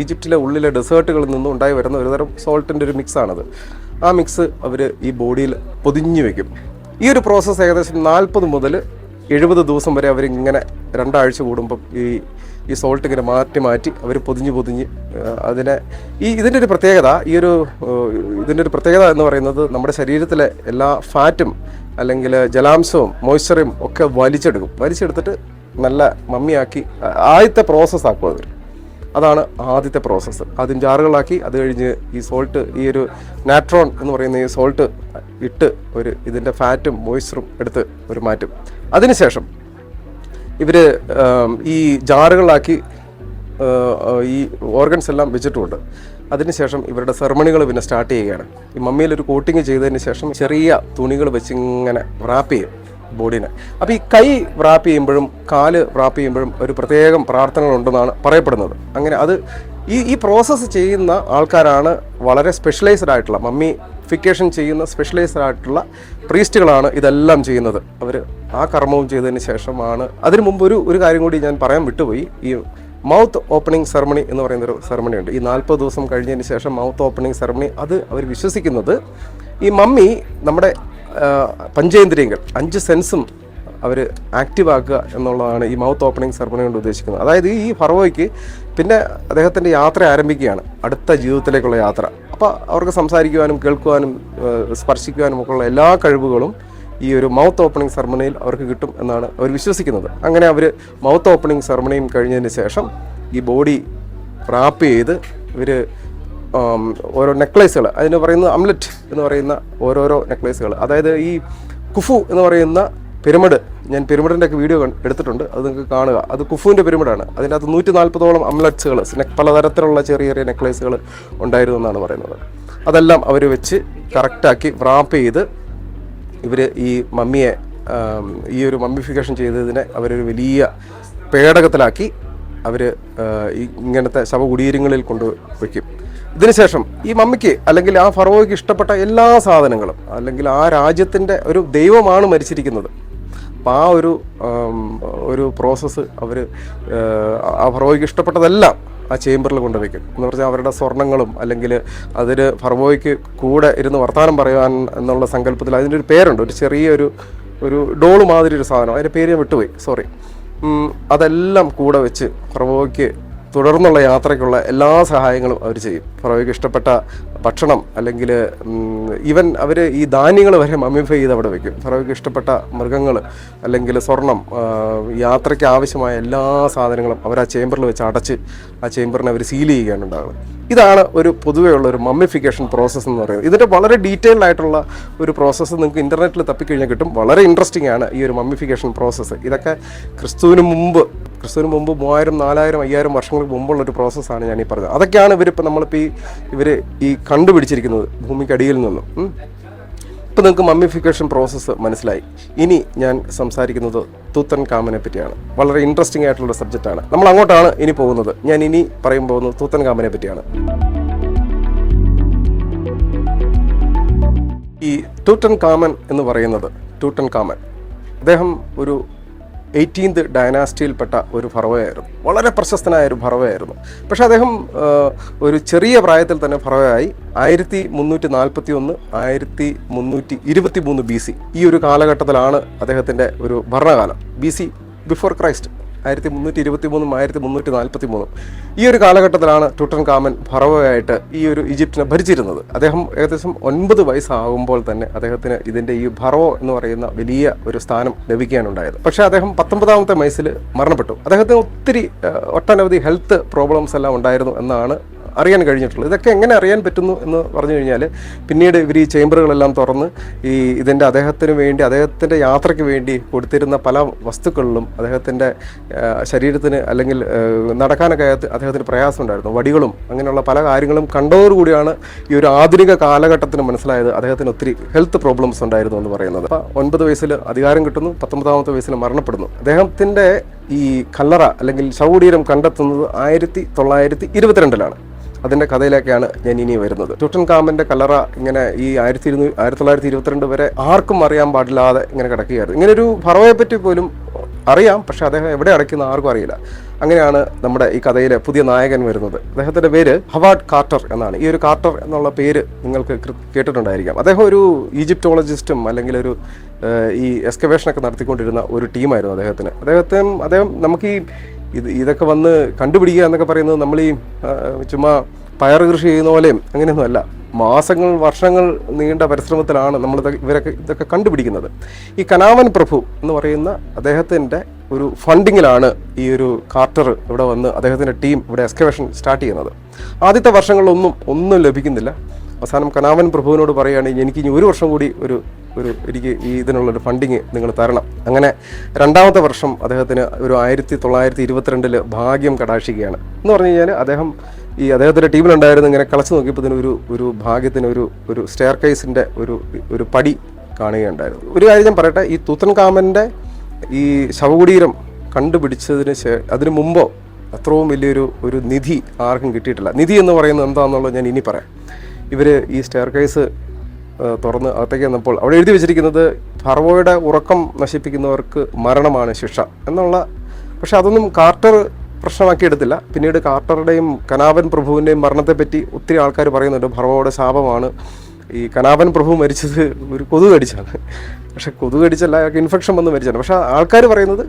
ഈജിപ്തിലെ ഉള്ളിലെ ഡെസേർട്ടുകളിൽ നിന്നും ഉണ്ടായി വരുന്ന ഒരുതരം സോൾട്ടിൻ്റെ ഒരു മിക്സാണിത്. ആ മിക്സ് അവർ ഈ ബോഡിയിൽ പൊതിഞ്ഞു വെക്കും. ഈ ഒരു പ്രോസസ്സ് ഏകദേശം 40 മുതൽ 70 ദിവസം വരെ അവരിങ്ങനെ 2 ആഴ്ച കൂടുമ്പം ഈ സോൾട്ട് ഇങ്ങനെ മാറ്റി അവർ പൊതിഞ്ഞ് അതിനെ ഇതിൻ്റെ ഒരു പ്രത്യേകത എന്ന് പറയുന്നത് നമ്മുടെ ശരീരത്തിലെ എല്ലാ ഫാറ്റും അല്ലെങ്കിൽ ജലാംശവും മോയ്സ്ചറും ഒക്കെ വലിച്ചെടുത്തിട്ട് നല്ല മമ്മിയാക്കി ആദ്യത്തെ പ്രോസസ്സാക്കും അവർ. അതാണ് ആദ്യത്തെ പ്രോസസ്സ്. ആദ്യം ജാറുകളാക്കി അത് കഴിഞ്ഞ് ഈ സോൾട്ട് ഈ ഒരു നാട്രോൺ എന്ന് പറയുന്ന ഈ സോൾട്ട് ഇട്ട് ഇതിൻ്റെ ഫാറ്റും മോയ്സ്ചറും എടുത്ത് ഒരു മാറ്റും. അതിനുശേഷം ഇവർ ഈ ജാറുകളാക്കി ഈ ഓർഗൻസ് എല്ലാം വെച്ചിട്ടുമുണ്ട്. അതിനുശേഷം ഇവരുടെ സെറമണികൾ പിന്നെ സ്റ്റാർട്ട് ചെയ്യുകയാണ്. ഈ മമ്മിയിലൊരു കോട്ടിങ് ചെയ്തതിന് ശേഷം ചെറിയ തുണികൾ വെച്ച് ഇങ്ങനെ റാപ്പ് ചെയ്യും ബോഡീനെ. അപ്പോൾ ഈ കൈ റാപ്പ് ചെയ്യുമ്പോഴും കാല് റാപ്പ് ചെയ്യുമ്പോഴും ഒരു പ്രത്യേകം പ്രാർത്ഥനകളുണ്ടെന്നാണ് പറയപ്പെടുന്നത്. അങ്ങനെ അത് ഈ പ്രോസസ്സ് ചെയ്യുന്ന ആൾക്കാരാണ് വളരെ സ്പെഷ്യലൈസ്ഡ് ആയിട്ടുള്ള മമ്മിഫിക്കേഷൻ ചെയ്യുന്ന സ്പെഷ്യലൈസ്ഡ് ആയിട്ടുള്ള പ്രീസ്റ്റുകളാണ് ഇതെല്ലാം ചെയ്യുന്നത്. അവർ ആ കർമ്മവും ചെയ്തതിന് ശേഷമാണ്. അതിനു മുമ്പ് ഒരു കാര്യം കൂടി ഞാൻ പറയാൻ വിട്ടുപോയി. ഈ മൗത്ത് ഓപ്പണിംഗ് സെറമണി എന്ന് പറയുന്നൊരു സെറമണി ഉണ്ട്. ഈ 40 ദിവസം കഴിഞ്ഞതിന് ശേഷം മൗത്ത് ഓപ്പണിംഗ് സെറമണി. അത് അവർ വിശ്വസിക്കുന്നത് ഈ മമ്മി നമ്മുടെ പഞ്ചേന്ദ്രിയങ്ങൾ 5 സെൻസും അവർ ആക്റ്റീവ് ആക്കുക എന്നുള്ളതാണ് ഈ മൗത്ത് ഓപ്പണിംഗ് സെറമണി കൊണ്ട് ഉദ്ദേശിക്കുന്നത്. അതായത് ഈ ഫറവോയ്ക്ക് പിന്നെ അദ്ദേഹത്തിൻ്റെ യാത്ര ആരംഭിക്കുകയാണ്, അടുത്ത ജീവിതത്തിലേക്കുള്ള യാത്ര. അപ്പോൾ അവർക്ക് സംസാരിക്കുവാനും കേൾക്കുവാനും സ്പർശിക്കുവാനും ഒക്കെയുള്ള എല്ലാ കഴിവുകളും ഈ ഒരു മൗത്ത് ഓപ്പണിംഗ് സെറമണിയിൽ അവർക്ക് കിട്ടും എന്നാണ് അവർ വിശ്വസിക്കുന്നത്. അങ്ങനെ അവർ മൗത്ത് ഓപ്പണിംഗ് സെറമണിയും കഴിഞ്ഞതിന് ശേഷം ഈ ബോഡി റാപ്പ് ചെയ്ത് ഇവർ ഓരോ നെക്ലേസുകൾ, അതിന് പറയുന്നത് അംലെറ്റ് എന്ന് പറയുന്ന ഓരോരോ നെക്ലേസുകൾ. അതായത് ഈ കുഫു എന്ന് പറയുന്ന പിരമിഡ്, ഞാൻ പിരമിഡിൻ്റെ ഒക്കെ വീഡിയോ എടുത്തിട്ടുണ്ട്, അത് നിങ്ങൾക്ക് കാണുക. അത് കുഫുവിൻ്റെ പിരമിഡാണ്. അതിനകത്ത് 140ഓളം അംലെറ്റ്സുകൾ, പലതരത്തിലുള്ള ചെറിയ ചെറിയ നെക്ലേസുകൾ ഉണ്ടായിരുന്നു എന്നാണ് പറയുന്നത്. അതെല്ലാം അവർ വെച്ച് കറക്റ്റാക്കി റാപ്പ് ചെയ്ത് ഇവർ ഈ മമ്മിയെ ഈ ഒരു മമ്മിഫിക്കേഷൻ ചെയ്തതിനെ അവരൊരു വലിയ പേടകത്തിലാക്കി അവർ ഇങ്ങനത്തെ ശവകുടീരങ്ങളിൽ കൊണ്ടുവയ്ക്കും. ഇതിനുശേഷം ഈ മമ്മിക്ക് അല്ലെങ്കിൽ ആ ഫറവോയ്ക്ക് ഇഷ്ടപ്പെട്ട എല്ലാ സാധനങ്ങളും, അല്ലെങ്കിൽ ആ രാജ്യത്തിൻ്റെ ഒരു ദൈവമാണ് മരിച്ചിരിക്കുന്നത്, അപ്പോൾ ആ ഒരു പ്രോസസ്സ് അവർ ആ ഫറവോയ്ക്ക് ഇഷ്ടപ്പെട്ടതെല്ലാം ആ ചേംബറിൽ കൊണ്ടുവയ്ക്കും. എന്ന് പറഞ്ഞാൽ അവരുടെ സ്വർണ്ണങ്ങളും, അല്ലെങ്കിൽ അതിന് ഫറവോയ്ക്ക് കൂടെ ഇരുന്ന് വർത്തമാനം പറയാൻ എന്നുള്ള സങ്കല്പത്തിൽ അതിൻ്റെ ഒരു പേരുണ്ട്, ഒരു ചെറിയൊരു ഡോള് മാതിരി ഒരു സാധനം, അതിൻ്റെ പേര് ഞാൻ വിട്ടുപോയി, സോറി. അതെല്ലാം കൂടെ വെച്ച് ഫറവോയ്ക്ക് തുടർന്നുള്ള യാത്രയ്ക്കുള്ള എല്ലാ സഹായങ്ങളും അവർ ചെയ്യും. ഫറവോയ്ക്ക് ഇഷ്ടപ്പെട്ട ഭക്ഷണം, അല്ലെങ്കിൽ ഈവൻ അവർ ഈ ധാന്യങ്ങൾ വരെ മമ്മിഫൈ ചെയ്ത് അവിടെ വെക്കും. ഫറവോയ്ക്ക് ഇഷ്ടപ്പെട്ട മൃഗങ്ങൾ, അല്ലെങ്കിൽ സ്വർണം, യാത്രയ്ക്ക് ആവശ്യമായ എല്ലാ സാധനങ്ങളും അവർ ആ ചേംബറിൽ വെച്ച് അടച്ച് ആ ചേംബറിനെ അവർ സീൽ ചെയ്യുകയാണ് ഉണ്ടാകുന്നത്. ഇതാണ് ഒരു പൊതുവെയുള്ള ഒരു മമ്മിഫിക്കേഷൻ പ്രോസസ്സ് എന്ന് പറയുന്നത്. ഇതിൻ്റെ വളരെ ഡീറ്റെയിൽഡ് ആയിട്ടുള്ള ഒരു പ്രോസസ്സ് നിങ്ങൾക്ക് ഇൻ്റർനെറ്റിൽ തപ്പിക്കഴിഞ്ഞാൽ കിട്ടും. വളരെ ഇൻട്രസ്റ്റിംഗ് ആണ് ഈ ഒരു മമ്മിഫിക്കേഷൻ പ്രോസസ്സ്. ഇതൊക്കെ ക്രിസ്തുവിന് മുമ്പ് 3000, 4000, 5000 വർഷങ്ങൾക്ക് മുമ്പുള്ളൊരു പ്രോസസ്സാണ് ഞാനീ പറഞ്ഞത്. അതൊക്കെയാണ് നമ്മളിപ്പോൾ ഇവർ കണ്ടുപിടിച്ചിരിക്കുന്നത് ഭൂമിക്കടിയിൽ നിന്നും. ഇപ്പം നിങ്ങൾക്ക് മമ്മിഫിക്കേഷൻ പ്രോസസ്സ് മനസ്സിലായി. ഇനി ഞാൻ സംസാരിക്കുന്നത് തൂത്തൻഖാമനെ പറ്റിയാണ്. വളരെ ഇൻട്രസ്റ്റിംഗ് ആയിട്ടുള്ള സബ്ജക്റ്റാണ്. നമ്മൾ അങ്ങോട്ടാണ് ഇനി പോകുന്നത്. ഞാൻ ഇനി പറയാൻ പോകുന്നത് തൂത്തൻഖാമനെ പറ്റിയാണ്. ഈ ടൂട്ടൻഖാമൻ എന്ന് പറയുന്നത്, അദ്ദേഹം ഒരു 18th ഡൈനാസ്റ്റിയിൽപ്പെട്ട ഒരു ഫറവോയായിരുന്നു. വളരെ പ്രശസ്തനായ ഒരു ഫറവോയായിരുന്നു. പക്ഷെ അദ്ദേഹം ഒരു ചെറിയ പ്രായത്തിൽ തന്നെ ഫറവോയായി. 1341, 1323 BC ഈ ഒരു കാലഘട്ടത്തിലാണ് അദ്ദേഹത്തിൻ്റെ ഒരു ഭരണകാലം. BC, ബിഫോർ ക്രൈസ്റ്റ്, 1323, 1343 ഈ ഒരു കാലഘട്ടത്തിലാണ് ടൂട്ടൻഖാമൻ ഫറവോയായിട്ട് ഈ ഒരു ഈജിപ്തിനെ ഭരിച്ചിരുന്നത്. അദ്ദേഹം ഏകദേശം 9 വയസ്സാകുമ്പോൾ തന്നെ അദ്ദേഹത്തിന് ഇതിൻ്റെ ഈ ഫറവോ എന്ന് പറയുന്ന വലിയ ഒരു സ്ഥാനം ലഭിക്കാനുണ്ടായത്. പക്ഷേ അദ്ദേഹം 19ാമത്തെ വയസ്സിൽ മരണപ്പെട്ടു. അദ്ദേഹത്തിന് ഒട്ടനവധി ഹെൽത്ത് പ്രോബ്ലംസ് എല്ലാം ഉണ്ടായിരുന്നു എന്നാണ് അറിയാൻ കഴിഞ്ഞിട്ടുള്ളത്. ഇതൊക്കെ എങ്ങനെ അറിയാൻ പറ്റുന്നു എന്ന് പറഞ്ഞു കഴിഞ്ഞാൽ, പിന്നീട് ഇവർ ഈ ചേംബറുകളെല്ലാം തുറന്ന് അദ്ദേഹത്തിൻ്റെ യാത്രയ്ക്ക് വേണ്ടി കൊടുത്തിരുന്ന പല വസ്തുക്കളിലും അദ്ദേഹത്തിൻ്റെ ശരീരത്തിന്, അല്ലെങ്കിൽ നടക്കാനൊക്കെ അദ്ദേഹത്തിന് പ്രയാസം ഉണ്ടായിരുന്നു. വടികളും അങ്ങനെയുള്ള പല കാര്യങ്ങളും കണ്ടതോടുകൂടിയാണ് ഈ ഒരു ആധുനിക കാലഘട്ടത്തിന് മനസ്സിലായത് അദ്ദേഹത്തിന് ഒത്തിരി ഹെൽത്ത് പ്രോബ്ലംസ് ഉണ്ടായിരുന്നു എന്ന് പറയുന്നത്. 9 വയസ്സിൽ അധികാരം കിട്ടുന്നു, 19ാമത്തെ വയസ്സിൽ മരണപ്പെടുന്നു. അദ്ദേഹത്തിൻ്റെ ഈ കല്ലറ അല്ലെങ്കിൽ ശവകുടീരം കണ്ടെത്തുന്നത് 1922 അതിൻ്റെ കഥയിലേക്കാണ് ഞാൻ ഇനി വരുന്നത്. ടൂട്ടൻഖാമൻ്റെ കല്ലറ ഇങ്ങനെ ഈ 1922 വരെ ആർക്കും അറിയാൻ പാടില്ലാതെ ഇങ്ങനെ കിടക്കുകയായിരുന്നു. ഇങ്ങനൊരു ഫറവോയെ പറ്റി പോലും അറിയാം, പക്ഷെ അദ്ദേഹം എവിടെ അടയ്ക്കുന്ന ആർക്കും അറിയില്ല. അങ്ങനെയാണ് നമ്മുടെ ഈ കഥയിലെ പുതിയ നായകൻ വരുന്നത്. അദ്ദേഹത്തിൻ്റെ പേര് ഹവാർഡ് കാർട്ടർ എന്നാണ്. ഈ ഒരു കാർട്ടർ എന്നുള്ള പേര് നിങ്ങൾക്ക് കേട്ടിട്ടുണ്ടായിരിക്കാം. അദ്ദേഹം ഒരു ഈജിപ്റ്റോളജിസ്റ്റും, അല്ലെങ്കിൽ ഈ എക്സ്കവേഷനൊക്കെ നടത്തിക്കൊണ്ടിരുന്ന ഒരു ടീമായിരുന്നു അദ്ദേഹം നമുക്ക് ഇതൊക്കെ വന്ന് കണ്ടുപിടിക്കുക എന്നൊക്കെ പറയുന്നത് നമ്മൾ ഈ ചുമ്മാ പയർ കൃഷി ചെയ്യുന്ന പോലെയും അങ്ങനെയൊന്നുമല്ല. മാസങ്ങൾ, വർഷങ്ങൾ നീണ്ട പരിശ്രമത്തിലാണ് ഇതൊക്കെ കണ്ടുപിടിക്കുന്നത്. ഈ കനാവൻ പ്രഭു എന്ന് പറയുന്ന അദ്ദേഹത്തിൻ്റെ ഒരു ഫണ്ടിങ്ങിലാണ് ഈ ഒരു കാർട്ടർ ഇവിടെ വന്ന് അദ്ദേഹത്തിൻ്റെ ടീം ഇവിടെ എക്സ്കവേഷൻ സ്റ്റാർട്ട് ചെയ്യുന്നത്. ആദ്യത്തെ വർഷങ്ങളിലൊന്നും ലഭിക്കുന്നില്ല. അവസാനം കനാവൻ പ്രഭുവിനോട് പറയുകയാണെങ്കിൽ എനിക്ക് ഇനി 1 വർഷം കൂടി എനിക്ക് ഇതിനുള്ളൊരു ഫണ്ടിങ് നിങ്ങൾ തരണം. അങ്ങനെ 2ാമത്തെ വർഷം അദ്ദേഹത്തിന് ഒരു 1922 ഭാഗ്യം കടാക്ഷിക്കുകയാണ്. എന്ന് പറഞ്ഞു കഴിഞ്ഞാൽ അദ്ദേഹത്തിൻ്റെ ടീമിലുണ്ടായിരുന്നു ഇങ്ങനെ കളച്ച് നോക്കിയപ്പോൾ ഒരു ഭാഗ്യത്തിന് ഒരു സ്റ്റെയർ കേസിൻ്റെ ഒരു പടി കാണുകയുണ്ടായിരുന്നു. ഒരു കാര്യം ഞാൻ പറയട്ടെ, ഈ തൂത്തൻഖാമൻ്റെ ഈ ശവകുടീരം കണ്ടുപിടിച്ചതിന് അതിനു മുമ്പോ അത്രയും വലിയൊരു നിധി ആർക്കും കിട്ടിയിട്ടില്ല. നിധി എന്ന് പറയുന്നത് എന്താണെന്നുള്ളത് ഞാൻ ഇനി പറയാം. ഇവർ ഈ സ്റ്റെയർ കേസ് തുറന്ന് അകത്തേക്ക് വന്നപ്പോൾ അവിടെ എഴുതി വെച്ചിരിക്കുന്നത് ഫറവോയുടെ ഉറക്കം നശിപ്പിക്കുന്നവർക്ക് മരണമാണ് ശിക്ഷ എന്നുള്ള. പക്ഷെ അതൊന്നും കാർട്ടർ പ്രശ്നമാക്കി എടുത്തില്ല. പിന്നീട് കാർട്ടറുടെയും കനാവൻ പ്രഭുവിൻ്റെയും മരണത്തെപ്പറ്റി ഒത്തിരി ആൾക്കാർ പറയുന്നുണ്ട്. ഫറവോയുടെ ശാപമാണ്. ഈ കനാവൻ പ്രഭു മരിച്ചത് ഒരു കൊതുക് കടിച്ചാണ്. പക്ഷെ കൊതുക് കടിച്ചല്ല, അയാൾക്ക് ഇൻഫെക്ഷൻ വന്ന് മരിച്ചാണ്. പക്ഷെ ആൾക്കാർ പറയുന്നത്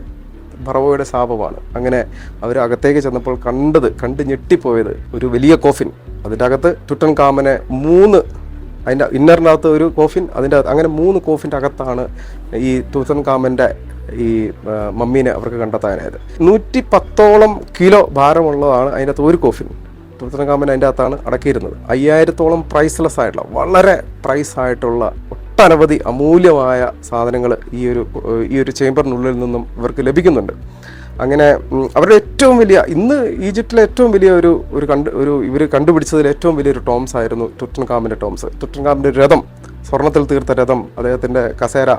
ഫറവോയുടെ ശാപമാണ്. അങ്ങനെ അവർ അകത്തേക്ക് ചെന്നപ്പോൾ കണ്ട് ഞെട്ടിപ്പോയത് ഒരു വലിയ കോഫിൻ. അതിൻ്റെ അകത്ത് ടൂട്ടൻഖാമനെ 3, അതിൻ്റെ ഇന്നറിനകത്ത് ഒരു കോഫിൻ, അങ്ങനെ 3 കോഫിൻ്റെ അകത്താണ് ഈ ടൂട്ടൻഖാമൻ്റെ ഈ മമ്മീനെ അവർക്ക് കണ്ടെത്താനായത്. 110ഓളം കിലോ ഭാരമുള്ളതാണ് അതിൻ്റെ അകത്ത് ഒരു കോഫിൻ. ടൂട്ടൻഖാമൻ അതിൻ്റെ അകത്താണ് അടക്കിയിരുന്നത്. 5000ഓളം പ്രൈസ്ലെസ് ആയിട്ടുള്ള, വളരെ പ്രൈസ് ആയിട്ടുള്ള ഒട്ടനവധി അമൂല്യമായ സാധനങ്ങൾ ഈ ഒരു ചേംബറിനുള്ളിൽ നിന്നും ഇവർക്ക് ലഭിക്കുന്നുണ്ട്. അങ്ങനെ അവരുടെ ഏറ്റവും വലിയ, ഇന്ന് ഈജിപ്തിലെ ഏറ്റവും വലിയ ഇവർ കണ്ടുപിടിച്ചതിൽ ഏറ്റവും വലിയൊരു ടോംസ് ആയിരുന്നു ടൂട്ടൻഖാമൻ്റെ ടോംസ്. ടൂട്ടൻഖാമൻ്റെ രഥം, സ്വർണ്ണത്തിൽ തീർത്ത രഥം, അദ്ദേഹത്തിൻ്റെ കസേര,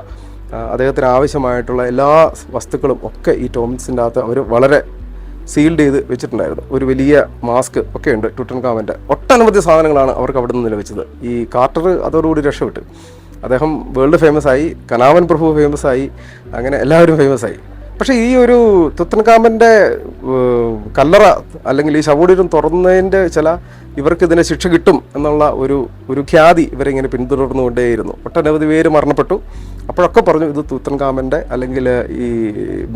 അദ്ദേഹത്തിന് ആവശ്യമായിട്ടുള്ള എല്ലാ വസ്തുക്കളും ഒക്കെ ഈ ടോംസിൻ്റെ അകത്ത് അവർ വളരെ സീൽഡ് ചെയ്ത് വെച്ചിട്ടുണ്ടായിരുന്നു. ഒരു വലിയ മാസ്ക് ഒക്കെ ഉണ്ട് ടുട്ടൻഖാമൻ്റെ. ഒട്ടനവധി സാധനങ്ങളാണ് അവർക്ക് അവിടെ നിന്ന് ലഭിച്ചത്. ഈ കാർട്ടർ അതോടുകൂടി രക്ഷപ്പെട്ടു. അദ്ദേഹം വേൾഡ് ഫേമസ് ആയി, കനാവൻ പ്രഭു ഫേമസ് ആയി, അങ്ങനെ എല്ലാവരും ഫേമസ് ആയി. പക്ഷേ ഈ ഒരു തുത്തൻഖാമൻ്റെ കല്ലറ അല്ലെങ്കിൽ ഈ ശവകുടീരം തുറന്നതിൻ്റെ ഇവർക്ക് ഇതിനെ ശിക്ഷ കിട്ടും എന്നുള്ള ഒരു ഖ്യാതി ഇവരിങ്ങനെ പിന്തുടർന്നുകൊണ്ടേയിരുന്നു. ഒട്ടനവധി പേര് മരണപ്പെട്ടു. അപ്പോഴൊക്കെ പറഞ്ഞു ഇത് തുത്തൻഖാമൻ്റെ അല്ലെങ്കിൽ ഈ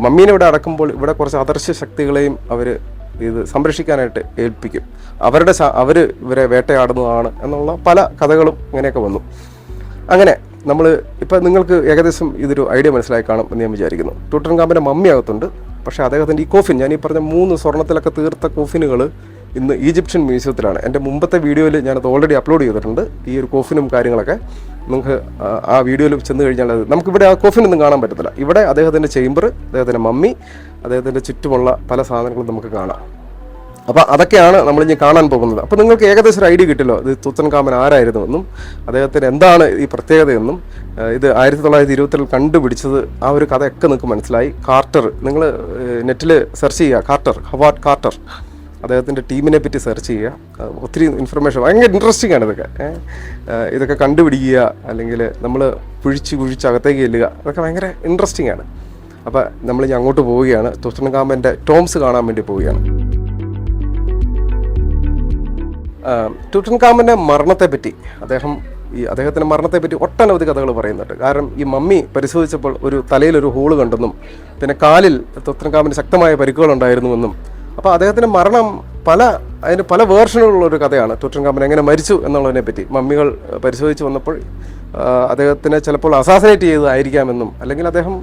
മമ്മീനെ ഇവിടെ അടക്കുമ്പോൾ ഇവിടെ കുറച്ച് അദർശ്യ ശക്തികളെയും അവർ ഇത് സംരക്ഷിക്കാനായിട്ട് ഏൽപ്പിക്കും, അവർ ഇവരെ വേട്ടയാടുന്നതാണ് എന്നുള്ള പല കഥകളും ഇങ്ങനെയൊക്കെ വന്നു. അങ്ങനെ നമ്മൾ ഇപ്പം നിങ്ങൾക്ക് ഏകദേശം ഇതൊരു ഐഡിയ മനസ്സിലായി കാണും എന്ന് ഞാൻ വിചാരിക്കുന്നു. ടുട്ടൻഖാമൻ്റെ മമ്മി അകത്തുണ്ട്. പക്ഷേ അദ്ദേഹത്തിൻ്റെ ഈ കോഫിൻ, ഞാൻ ഈ പറഞ്ഞ 3 സ്വർണ്ണത്തിലൊക്കെ തീർത്ത കോഫിനുകൾ ഇന്ന് ഈജിപ്ഷ്യൻ മ്യൂസിയത്തിലാണ്. എൻ്റെ മുമ്പത്തെ വീഡിയോയിൽ ഞാനത് ഓൾറെഡി അപ്ലോഡ് ചെയ്തിട്ടുണ്ട്. ഈ ഒരു കോഫിനും കാര്യങ്ങളൊക്കെ നിങ്ങൾക്ക് ആ വീഡിയോയിൽ ചെന്ന് കഴിഞ്ഞാൽ നമുക്കിവിടെ ആ കോഫിനൊന്നും കാണാൻ പറ്റത്തില്ല. ഇവിടെ അദ്ദേഹത്തിൻ്റെ ചേംബർ, അദ്ദേഹത്തിൻ്റെ മമ്മി, അദ്ദേഹത്തിൻ്റെ ചുറ്റുമുള്ള പല സാധനങ്ങളും നമുക്ക് കാണാം. അപ്പോൾ അതൊക്കെയാണ് നമ്മളിനി കാണാൻ പോകുന്നത്. അപ്പോൾ നിങ്ങൾക്ക് ഏകദേശം ഒരു ഐഡിയ കിട്ടില്ലോ ഇത് തുത്തൻഖാമൻ ആരായിരുന്നു എന്നും അദ്ദേഹത്തിന് എന്താണ് ഈ പ്രത്യേകതയെന്നും. ഇത് 1920 കണ്ടുപിടിച്ചത് ആ ഒരു കഥയൊക്കെ നിങ്ങൾക്ക് മനസ്സിലായി. കാർട്ടർ, നിങ്ങൾ നെറ്റിൽ സെർച്ച് ചെയ്യുക, ഹവാർഡ് കാർട്ടർ, അദ്ദേഹത്തിൻ്റെ ടീമിനെ പറ്റി സെർച്ച് ചെയ്യുക. ഒത്തിരി ഇൻഫർമേഷൻ, ഭയങ്കര ഇൻട്രസ്റ്റിംഗ് ആണ് ഇതൊക്കെ കണ്ടുപിടിക്കുക, അല്ലെങ്കിൽ നമ്മൾ കുഴിച്ച് അകത്തേക്ക് ചെല്ലുക, അതൊക്കെ ഭയങ്കര ഇൻട്രസ്റ്റിംഗ് ആണ്. അപ്പോൾ നമ്മൾ അങ്ങോട്ട് പോവുകയാണ്, തുത്തൻഖാമൻ്റെ ടോംസ് കാണാൻ വേണ്ടി പോവുകയാണ്. ടുട്ടൻഖാമൻ്റെ മരണത്തെപ്പറ്റി അദ്ദേഹത്തിൻ്റെ മരണത്തെപ്പറ്റി ഒട്ടനവധി കഥകൾ പറയുന്നുണ്ട്. കാരണം ഈ മമ്മി പരിശോധിച്ചപ്പോൾ ഒരു തലയിലൊരു ഹോള് കണ്ടെന്നും പിന്നെ കാലിൽ ടുട്ടൻഖാമന് ശക്തമായ പരിക്കുകളുണ്ടായിരുന്നുവെന്നും. അപ്പോൾ അദ്ദേഹത്തിൻ്റെ മരണം അതിന് പല വേർഷനുകളുള്ളൊരു കഥയാണ്. ടുട്ടൻഖാമൻ എങ്ങനെ മരിച്ചു എന്നുള്ളതിനെ പറ്റി മമ്മികൾ പരിശോധിച്ച് വന്നപ്പോൾ അദ്ദേഹത്തിനെ ചിലപ്പോൾ അസാസിനേറ്റ് ചെയ്തതായിരിക്കാമെന്നും അല്ലെങ്കിൽ അദ്ദേഹം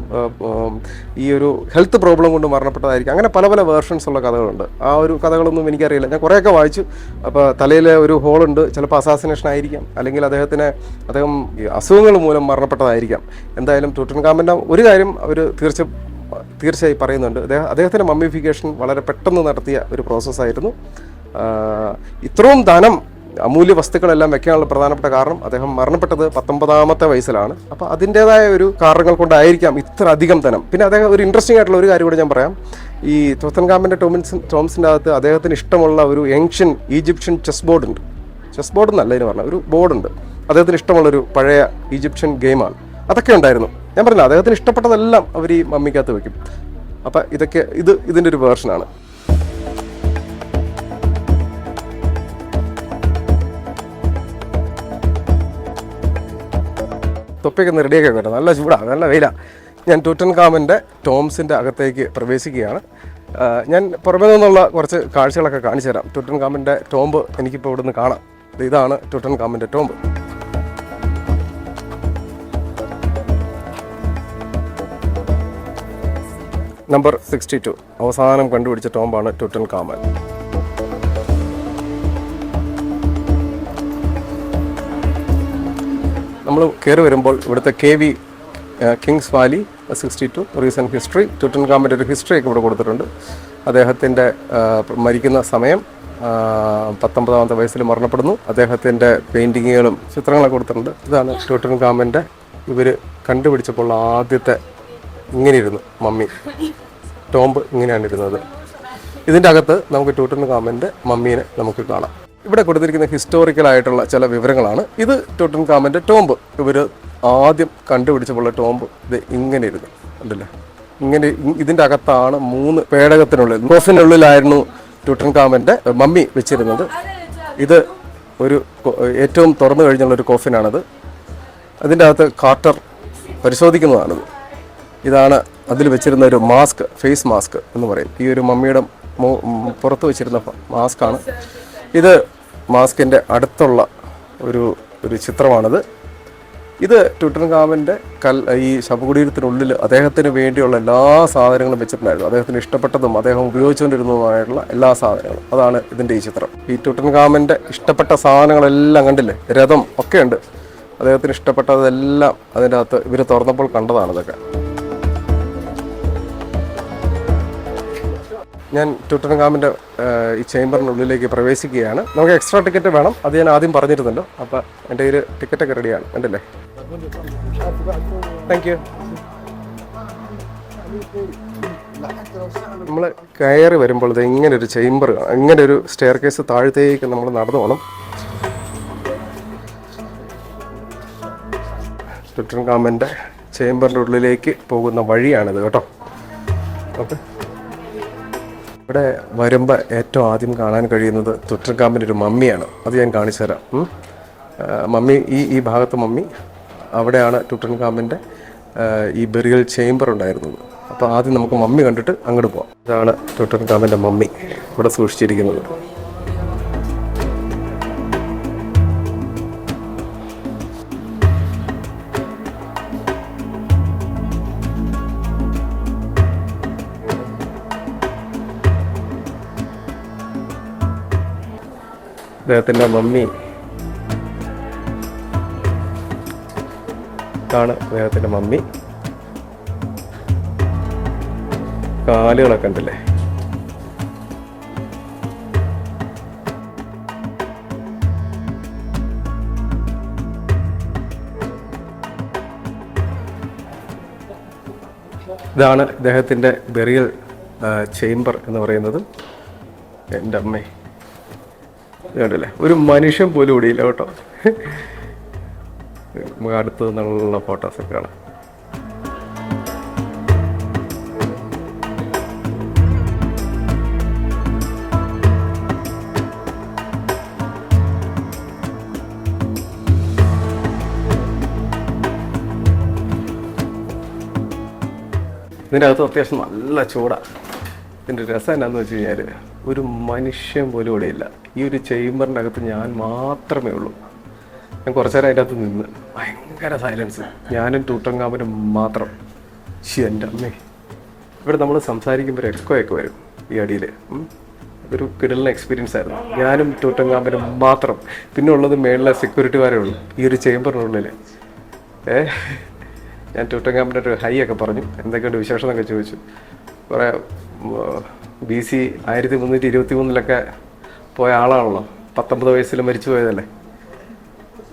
ഈ ഒരു ഹെൽത്ത് പ്രോബ്ലം കൊണ്ട് മരണപ്പെട്ടതായിരിക്കും. അങ്ങനെ പല വേർഷൻസ് ഉള്ള കഥകളുണ്ട്. ആ ഒരു കഥകളൊന്നും എനിക്കറിയില്ല. ഞാൻ കുറേയൊക്കെ വായിച്ചു. അപ്പോൾ തലയിൽ ഒരു ഹോളുണ്ട്, ചിലപ്പോൾ അസാസിനേഷൻ ആയിരിക്കാം, അല്ലെങ്കിൽ അദ്ദേഹം അസുഖങ്ങൾ മൂലം മരണപ്പെട്ടതായിരിക്കാം. എന്തായാലും ടുട്ടൻഖാമൻ്റെ ഒരു കാര്യം അവർ തീർച്ചയായും പറയുന്നുണ്ട്, അദ്ദേഹത്തിൻ്റെ മമ്മിഫിക്കേഷൻ വളരെ പെട്ടെന്ന് നടത്തിയ ഒരു പ്രോസസ്സായിരുന്നു. ഇത്രയും ധനം, അമൂല്യ വസ്തുക്കളെല്ലാം വെക്കാനുള്ള പ്രധാനപ്പെട്ട കാരണം അദ്ദേഹം മരണപ്പെട്ടത് 19ാമത്തെ വയസ്സിലാണ്. അപ്പോൾ അതിൻ്റേതായ ഒരു കാരണങ്ങൾ കൊണ്ടായിരിക്കാം ഇത്ര അധികം ധനം. പിന്നെ അദ്ദേഹം ഒരു ഇൻട്രസ്റ്റിംഗ് ആയിട്ടുള്ള ഒരു കാര്യം കൂടെ ഞാൻ പറയാം. ഈ ടുട്ടൻഖാമൻ്റെ ടോംസിൻ്റെ അകത്ത് അദ്ദേഹത്തിന് ഇഷ്ടമുള്ള ഒരു ഏൻഷ്യൻ ഈജിപ്ഷ്യൻ ചെസ് ബോർഡ് എന്നല്ല ഇതിന് പറഞ്ഞാൽ ഒരു ബോർഡുണ്ട്. അദ്ദേഹത്തിന് ഇഷ്ടമുള്ളൊരു പഴയ ഈജിപ്ഷ്യൻ ഗെയിമാണ്. അതൊക്കെ ഉണ്ടായിരുന്നു. ഞാൻ പറഞ്ഞില്ല, അദ്ദേഹത്തിന് ഇഷ്ടപ്പെട്ടതെല്ലാം അവർ ഈ മമ്മിക്കകത്ത് വെക്കും. അപ്പം ഇതിൻ്റെ ഒരു വേർഷനാണ്. തൊപ്പിയൊക്കെ ഒന്ന് റെഡിയൊക്കെ വരാം, നല്ല ചൂടാണ്, നല്ല വെയിലാണ്. ഞാൻ ടുട്ടൻഖാമൻ്റെ ടോംസിൻ്റെ അകത്തേക്ക് പ്രവേശിക്കുകയാണ്. ഞാൻ പുറമേ നിന്നുള്ള കുറച്ച് കാഴ്ചകളൊക്കെ കാണിച്ചു തരാം. ടുട്ടൻഖാമൻ്റെ ടോംബ് എനിക്കിപ്പോൾ ഇവിടെ നിന്ന് കാണാം. ഇതാണ് ടുട്ടൻഖാമൻ്റെ ടോംബ്. നമ്പർ 62 അവസാനം കണ്ടുപിടിച്ച ടോംബാണ് ടുട്ടൻഖാമൻ. നമ്മൾ കയറി വരുമ്പോൾ ഇവിടുത്തെ KV kings valley 62 reason history, ടുട്ടൻഖാമൻ്റെ ഒരു ഹിസ്റ്ററി ഒക്കെ ഇവിടെ കൊടുത്തിട്ടുണ്ട്. അദ്ദേഹത്തിൻ്റെ മരിക്കുന്ന സമയം 19ാമത്തെ വയസ്സിൽ മരണപ്പെടുന്നു. അദ്ദേഹത്തിൻ്റെ പെയിൻറ്റിങ്ങുകളും ചിത്രങ്ങളൊക്കെ കൊടുത്തിട്ടുണ്ട്. ഇതാണ് ടുട്ടൻഖാമൻ്റെ ഇവർ കണ്ടുപിടിച്ചപ്പോൾ ആദ്യത്തെ ഇങ്ങനെയിരുന്നു മമ്മി ടോംബ്, ഇങ്ങനെയാണ് ഇരുന്നത്. ഇതിൻ്റെ അകത്ത് നമുക്ക് ടുട്ടൻഖാമൻ്റെ മമ്മീനെ നമുക്ക് കാണാം. ഇവിടെ കൊടുത്തിരിക്കുന്ന ഹിസ്റ്റോറിക്കലായിട്ടുള്ള ചില വിവരങ്ങളാണ്. ഇത് ടുട്ടൻഖാമൻ്റെ ടോംബ്. ഇവർ ആദ്യം കണ്ടുപിടിച്ചപ്പോൾ ടോംബ് ഇത് ഇങ്ങനെ ഇരുന്നു, ഉണ്ടല്ലേ? ഇങ്ങനെ ഇതിൻ്റെ അകത്താണ് 3 പേടകത്തിനുള്ളിൽ കോഫിനുള്ളിലായിരുന്നു ടുട്ടൻഖാമൻ്റെ മമ്മി വെച്ചിരുന്നത്. ഇത് ഒരു ഏറ്റവും തുറന്നു കഴിഞ്ഞുള്ളൊരു കോഫിനാണത്. അതിൻ്റെ അകത്ത് കാർട്ടർ പരിശോധിക്കുന്നതാണിത്. ഇതാണ് അതിൽ വെച്ചിരുന്ന ഒരു മാസ്ക്, ഫേസ് മാസ്ക് എന്ന് പറയും. ഈ ഒരു മമ്മിയുടെ പുറത്ത് വെച്ചിരുന്ന മാസ്കാണ് ഇത്. മാസ്കിൻ്റെ അടുത്തുള്ള ഒരു ചിത്രമാണിത്. ഇത് ടുട്ടൻഖാമൻ്റെ ഈ ശവകുടീരത്തിനുള്ളിൽ അദ്ദേഹത്തിന് വേണ്ടിയുള്ള എല്ലാ സാധനങ്ങളും വെച്ചിട്ടുണ്ടായിരുന്നു. അദ്ദേഹത്തിന് ഇഷ്ടപ്പെട്ടതും അദ്ദേഹം ഉപയോഗിച്ചുകൊണ്ടിരുന്നതുമായിട്ടുള്ള എല്ലാ സാധനങ്ങളും. അതാണ് ഇതിൻ്റെ ഈ ചിത്രം. ഈ ടുട്ടൻഖാമൻ്റെ ഇഷ്ടപ്പെട്ട സാധനങ്ങളെല്ലാം കണ്ടില്ലേ, രഥം ഒക്കെ ഉണ്ട്. അദ്ദേഹത്തിന് ഇഷ്ടപ്പെട്ടതെല്ലാം അതിൻ്റെ അകത്ത് ഇവർ തുറന്നപ്പോൾ കണ്ടതാണ് ഇതൊക്കെ. ഞാൻ ടുട്ടൻഖാമൻ്റെ ഈ ചേംബറിനുള്ളിലേക്ക് പ്രവേശിക്കുകയാണ്. നമുക്ക് എക്സ്ട്രാ ടിക്കറ്റ് വേണം, അത് ഞാൻ ആദ്യം പറഞ്ഞിരുന്നല്ലോ. അപ്പോൾ എൻ്റെ കയ്യിൽ ടിക്കറ്റൊക്കെ റെഡിയാണ്, ഉണ്ടല്ലേ? Thank you. നമ്മൾ കയറി വരുമ്പോൾ ഇത് ഇങ്ങനെ ഒരു ചേംബർ, ഇങ്ങനെ ഒരു സ്റ്റെയർ കേസ് താഴത്തേക്ക് നമ്മൾ നടന്നു പോകണം. തുട്ടൻഖാമൻ്റെ ചേംബറിൻ്റെ ഉള്ളിലേക്ക് പോകുന്ന വഴിയാണിത് കേട്ടോ. ഓക്കെ, ഇവിടെ വരുമ്പോൾ ഏറ്റവും ആദ്യം കാണാൻ കഴിയുന്നത് തുട്ടൻഖാമൻ്റെ ഒരു മമ്മിയാണ്. അത് ഞാൻ കാണിച്ചു തരാം. മമ്മി ഈ ഭാഗത്ത് മമ്മി, അവിടെയാണ് തുട്ടൻഖാമൻ്റെ ഈ ബെറിയൽ ചേംബർ ഉണ്ടായിരുന്നത്. അപ്പോൾ ആദ്യം നമുക്ക് മമ്മി കണ്ടിട്ട് അങ്ങോട്ട് പോകാം. ഇതാണ് തുട്ടൻഖാമൻ്റെ മമ്മി ഇവിടെ സൂക്ഷിച്ചിരിക്കുന്നത്. അദ്ദേഹത്തിൻ്റെ മമ്മി ഇതാണ് അദ്ദേഹത്തിൻ്റെ മമ്മി. കാലുകളൊക്കെ ഉണ്ടല്ലേ. ഇതാണ് ഇദ്ദേഹത്തിൻ്റെ ബെറിയൽ ചേംബർ എന്ന് പറയുന്നത്. എൻ്റെ അമ്മേ, കണ്ടല്ലേ, ഒരു മനുഷ്യൻ പോലും ഓടിയില്ല കേട്ടോ. നമുക്ക് അടുത്ത് നിന്നുള്ള ഫോട്ടോസൊക്കെ കാണാം. ഇതിനകത്ത് അത്യാവശ്യം നല്ല ചൂടാണ്. ഇതിൻ്റെ രസം എന്നാന്ന് വെച്ച് കഴിഞ്ഞാൽ ഒരു മനുഷ്യൻ പോലും ഇവിടെ ഇല്ല. ഈ ഒരു ചേംബറിൻ്റെ അകത്ത് ഞാൻ മാത്രമേ ഉള്ളൂ. ഞാൻ കുറച്ച് നേരം അതിൻ്റെ അകത്ത് നിന്ന് ഭയങ്കര സൈലൻസ്, ഞാനും തുട്ടൻഖാമനും മാത്രം. എൻ്റെ അമ്മേ, ഇവിടെ നമ്മൾ സംസാരിക്കുമ്പോൾ എക്കോ വരും ഈ അടിയിൽ. ഒരു കിടലിന് എക്സ്പീരിയൻസ് ആയിരുന്നു. ഞാനും തുട്ടൻഖാമനും മാത്രം, പിന്നെ ഉള്ളത് മേളിലെ സെക്യൂരിറ്റിമാരേ ഉള്ളൂ ഈ ഒരു ചേംബറിനുള്ളിൽ. ഞാൻ തുട്ടൻഖാമൻ്റെ ഒരു ഹൈ ഒക്കെ പറഞ്ഞു, എന്തൊക്കെയുണ്ട് വിശേഷം എന്നൊക്കെ ചോദിച്ചു. കുറേ BC 1323 പോയ ആളാണല്ലോ, 19 വയസ്സിൽ മരിച്ചു പോയതല്ലേ.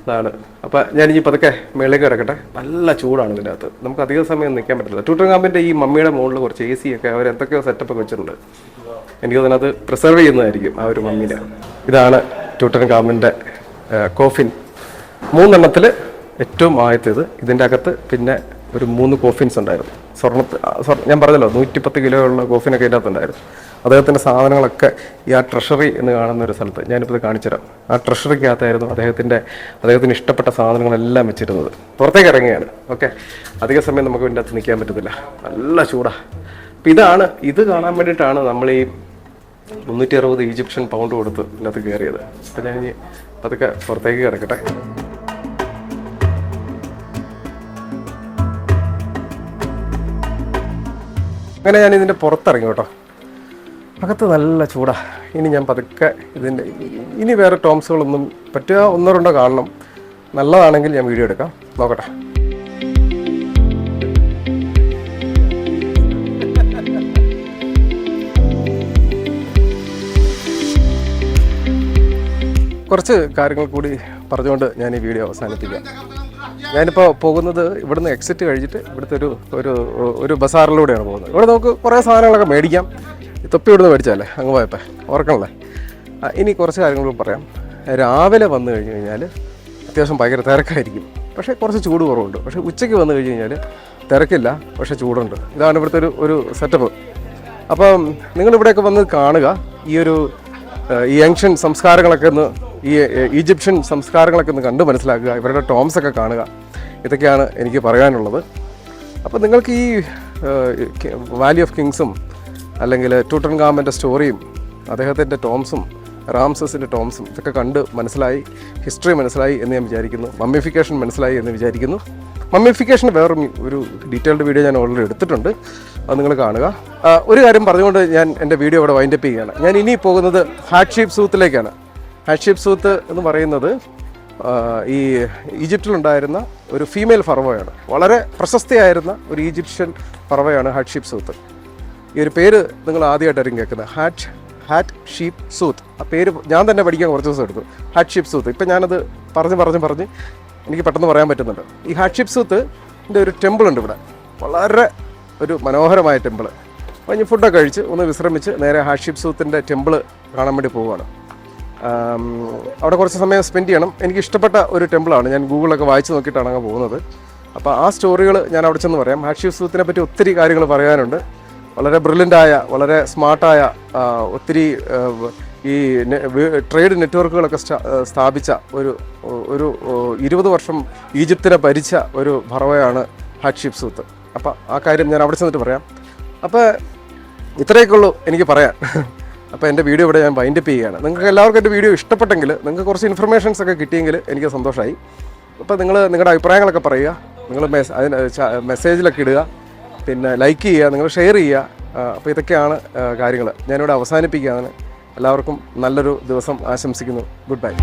അതാണ്. അപ്പം ഞാനിനി പതുക്കെ മേളിലേക്ക് കിടക്കട്ടെ. നല്ല ചൂടാണ് ഇതിൻ്റെ അകത്ത്, നമുക്ക് അധിക സമയം നിൽക്കാൻ പറ്റില്ല. തുട്ടൻഖാമൻ്റെ ഈ മമ്മിയുടെ മുകളിൽ കുറച്ച് AC ഒക്കെ അവർ എന്തൊക്കെയോ സെറ്റപ്പൊക്കെ വെച്ചിട്ടുണ്ട്. എനിക്ക് അതിനകത്ത് പ്രിസർവ് ചെയ്യുന്നതായിരിക്കും ആ ഒരു മമ്മീനെ. ഇതാണ് തുട്ടൻഖാമൻ്റെ കോഫിൻ. 3 എണ്ണത്തിൽ ഏറ്റവും ആദ്യത്തേത്. ഇതിൻ്റെ അകത്ത് പിന്നെ ഒരു 3 കോഫിൻസ് ഉണ്ടായിരുന്നു. ഞാൻ പറഞ്ഞല്ലോ 110 കിലോ ഉള്ള കോഫിനൊക്കെ ഇതിൻ്റെ അകത്തുണ്ടായിരുന്നു. അദ്ദേഹത്തിൻ്റെ സാധനങ്ങളൊക്കെ ഈ ആ ട്രഷറി എന്ന് കാണുന്ന ഒരു സ്ഥലത്ത്, ഞാനിപ്പോൾ ഇത് കാണിച്ചുതരാം. ആ ട്രഷറിക്കകത്തായിരുന്നു അദ്ദേഹത്തിന് ഇഷ്ടപ്പെട്ട സാധനങ്ങളെല്ലാം വെച്ചിരുന്നത്. പുറത്തേക്ക് ഇറങ്ങിയാണ്. ഓക്കെ, അധിക സമയം നമുക്ക് ഇതിൻ്റെ അകത്ത് നിൽക്കാൻ പറ്റത്തില്ല, നല്ല ചൂടാണ്. അപ്പം ഇത് കാണാൻ വേണ്ടിയിട്ടാണ് നമ്മൾ ഈ 360 ഈജിപ്ഷ്യൻ പൗണ്ട് കൊടുത്ത് ഇതിനകത്ത് കയറിയത്. അപ്പം ഞാനിനി അതൊക്കെ പുറത്തേക്ക് കിടക്കട്ടെ. അങ്ങനെ ഞാൻ ഇതിൻ്റെ പുറത്തിറങ്ങി കേട്ടോ. അകത്ത് നല്ല ചൂടാണ്. ഇനി ഞാൻ പതുക്കെ ഇനി വേറെ ടോംസുകളൊന്നും പറ്റുക 1-2 കാണണം. നല്ലതാണെങ്കിൽ ഞാൻ വീഡിയോ എടുക്കാം, നോക്കട്ടെ. കുറച്ച് കാര്യങ്ങൾ കൂടി പറഞ്ഞുകൊണ്ട് ഞാൻ ഈ വീഡിയോ അവസാനിപ്പിക്കാം. ഞാനിപ്പോൾ പോകുന്നത് ഇവിടുന്ന് എക്സിറ്റ് കഴിഞ്ഞിട്ട് ഇവിടുത്തെ ഒരു ബസാറിലൂടെയാണ് പോകുന്നത്. ഇവിടെ നമുക്ക് കുറേ സാധനങ്ങളൊക്കെ മേടിക്കാം. തൊപ്പി ഇവിടുന്ന് മേടിച്ചാലേ അങ്ങ് പോയപ്പോൾ ഓർക്കണല്ലേ. ഇനി കുറച്ച് കാര്യങ്ങൾ പറയാം. രാവിലെ വന്നു കഴിഞ്ഞ് കഴിഞ്ഞാൽ അത്യാവശ്യം ഭയങ്കര തിരക്കായിരിക്കും, പക്ഷേ കുറച്ച് ചൂട് കുറവുണ്ട്. പക്ഷേ ഉച്ചയ്ക്ക് വന്നു കഴിഞ്ഞ് കഴിഞ്ഞാൽ തിരക്കില്ല, പക്ഷേ ചൂടുണ്ട്. ഇതാണ് ഇവിടുത്തെ ഒരു സെറ്റപ്പ്. അപ്പം നിങ്ങളിവിടെയൊക്കെ വന്ന് കാണുക. ഈ ഏൻഷ്യൻ സംസ്കാരങ്ങളൊക്കെ ഒന്ന്, ഈ ഈജിപ്ഷ്യൻ സംസ്കാരങ്ങളൊക്കെ ഒന്ന് കണ്ട് മനസ്സിലാക്കുക. ഇവരുടെ ടോംസൊക്കെ കാണുക. ഇതൊക്കെയാണ് എനിക്ക് പറയാനുള്ളത്. അപ്പോൾ നിങ്ങൾക്ക് ഈ വാലി ഓഫ് കിങ്സും അല്ലെങ്കിൽ തുട്ടൻഖാമൻ്റെ സ്റ്റോറിയും അദ്ദേഹത്തിൻ്റെ ടോംസും റാംസസിൻ്റെ ടോംസും ഇതൊക്കെ കണ്ട് മനസ്സിലായി, ഹിസ്റ്ററി മനസ്സിലായി എന്ന് ഞാൻ വിചാരിക്കുന്നു. മമ്മിഫിക്കേഷൻ മനസ്സിലായി എന്ന് വിചാരിക്കുന്നു. മമ്മിഫിക്കേഷൻ ഒരു ഡീറ്റെയിൽഡ് വീഡിയോ ഞാൻ ഓൾറെഡി എടുത്തിട്ടുണ്ട്, അത് നിങ്ങൾ കാണുക. ഒരു കാര്യം പറഞ്ഞുകൊണ്ട് ഞാൻ എൻ്റെ വീഡിയോ ഇവിടെ വൈൻഡപ്പ് ചെയ്യുകയാണ്. ഞാൻ ഇനി പോകുന്നത് ഹാറ്റ്ഷീപ്സൂത്തിലേക്കാണ്. ഹാറ്റ്ഷീപ്സൂത്ത് എന്ന് പറയുന്നത് ഈ ഈജിപ്തിലുണ്ടായിരുന്ന ഒരു ഫീമെയിൽ ഫറവോയാണ്. വളരെ പ്രശസ്തിയായിരുന്ന ഒരു ഈജിപ്ഷ്യൻ ഫറവോയാണ് ഹാറ്റ്ഷീപ്സൂത്ത്. ഈ ഒരു പേര് നിങ്ങൾ ആദ്യമായിട്ടായിരിക്കും കേൾക്കുന്നത്, ഹാറ്റ്ഷീപ്സൂത്ത്. ആ പേര് ഞാൻ തന്നെ പഠിക്കാൻ കുറച്ച് ദിവസം എടുത്തു, ഹാറ്റ്ഷീപ്സൂത്ത്. ഇപ്പം ഞാനത് പറഞ്ഞ് എനിക്ക് പെട്ടെന്ന് പറയാൻ പറ്റുന്നുണ്ട്. ഈ ഹാറ്റ്ഷീപ്സൂത്തിൻ്റെ ഒരു ടെമ്പിൾ ഉണ്ട് ഇവിടെ, വളരെ ഒരു മനോഹരമായ ടെമ്പിൾ. അപ്പോൾ ഇനി ഫുഡൊക്കെ കഴിച്ച് ഒന്ന് വിശ്രമിച്ച് നേരെ ഹാഷിപ്സൂത്തിൻ്റെ ടെമ്പിൾ കാണാൻ വേണ്ടി പോവുകയാണ്. അവിടെ കുറച്ച് സമയം സ്പെൻഡ് ചെയ്യണം. എനിക്ക് ഇഷ്ടപ്പെട്ട ഒരു ടെമ്പിളാണ്. ഞാൻ ഗൂഗിളൊക്കെ വായിച്ച് നോക്കിയിട്ടാണ് അങ്ങ് പോകുന്നത്. അപ്പോൾ ആ സ്റ്റോറികൾ ഞാൻ അവിടെ ചെന്ന് പറയാം. ഹാഷിപ്സൂത്തിനെ പറ്റി ഒത്തിരി കാര്യങ്ങൾ പറയാനുണ്ട്. വളരെ ബ്രില്യൻ്റായ, വളരെ സ്മാർട്ടായ, ഒത്തിരി ഈ ട്രേഡ് നെറ്റ്വർക്കുകളൊക്കെ സ്ഥാപിച്ച ഒരു 20 വർഷം ഈജിപ്തിനെ ഭരിച്ച ഒരു ഫറോവയാണ് ഹാഷിപ്സൂത്ത്. അപ്പോൾ ആ കാര്യം ഞാൻ അവിടെ ചെന്നിട്ട് പറയാം. അപ്പോൾ ഇത്രയൊക്കെ ഉള്ളൂ എനിക്ക് പറയാൻ. അപ്പോൾ എൻ്റെ വീഡിയോ ഇവിടെ ഞാൻ വൈൻഡപ്പ് ചെയ്യുകയാണ്. നിങ്ങൾക്ക് എല്ലാവർക്കും എൻ്റെ വീഡിയോ ഇഷ്ടപ്പെട്ടെങ്കിൽ, നിങ്ങൾക്ക് കുറച്ച് ഇൻഫർമേഷൻസ് ഒക്കെ കിട്ടിയെങ്കിൽ എനിക്ക് സന്തോഷമായി. അപ്പോൾ നിങ്ങൾ നിങ്ങളുടെ അഭിപ്രായങ്ങളൊക്കെ പറയുക, നിങ്ങൾ മെസ്സേജിലൊക്കെ ഇടുക, പിന്നെ ലൈക്ക് ചെയ്യുക, നിങ്ങൾ ഷെയർ ചെയ്യുക. അപ്പോൾ ഇതൊക്കെയാണ് കാര്യങ്ങൾ. ഞാനിവിടെ അവസാനിപ്പിക്കുകയാണ്. എല്ലാവർക്കും നല്ലൊരു ദിവസം ആശംസിക്കുന്നു. Good bye.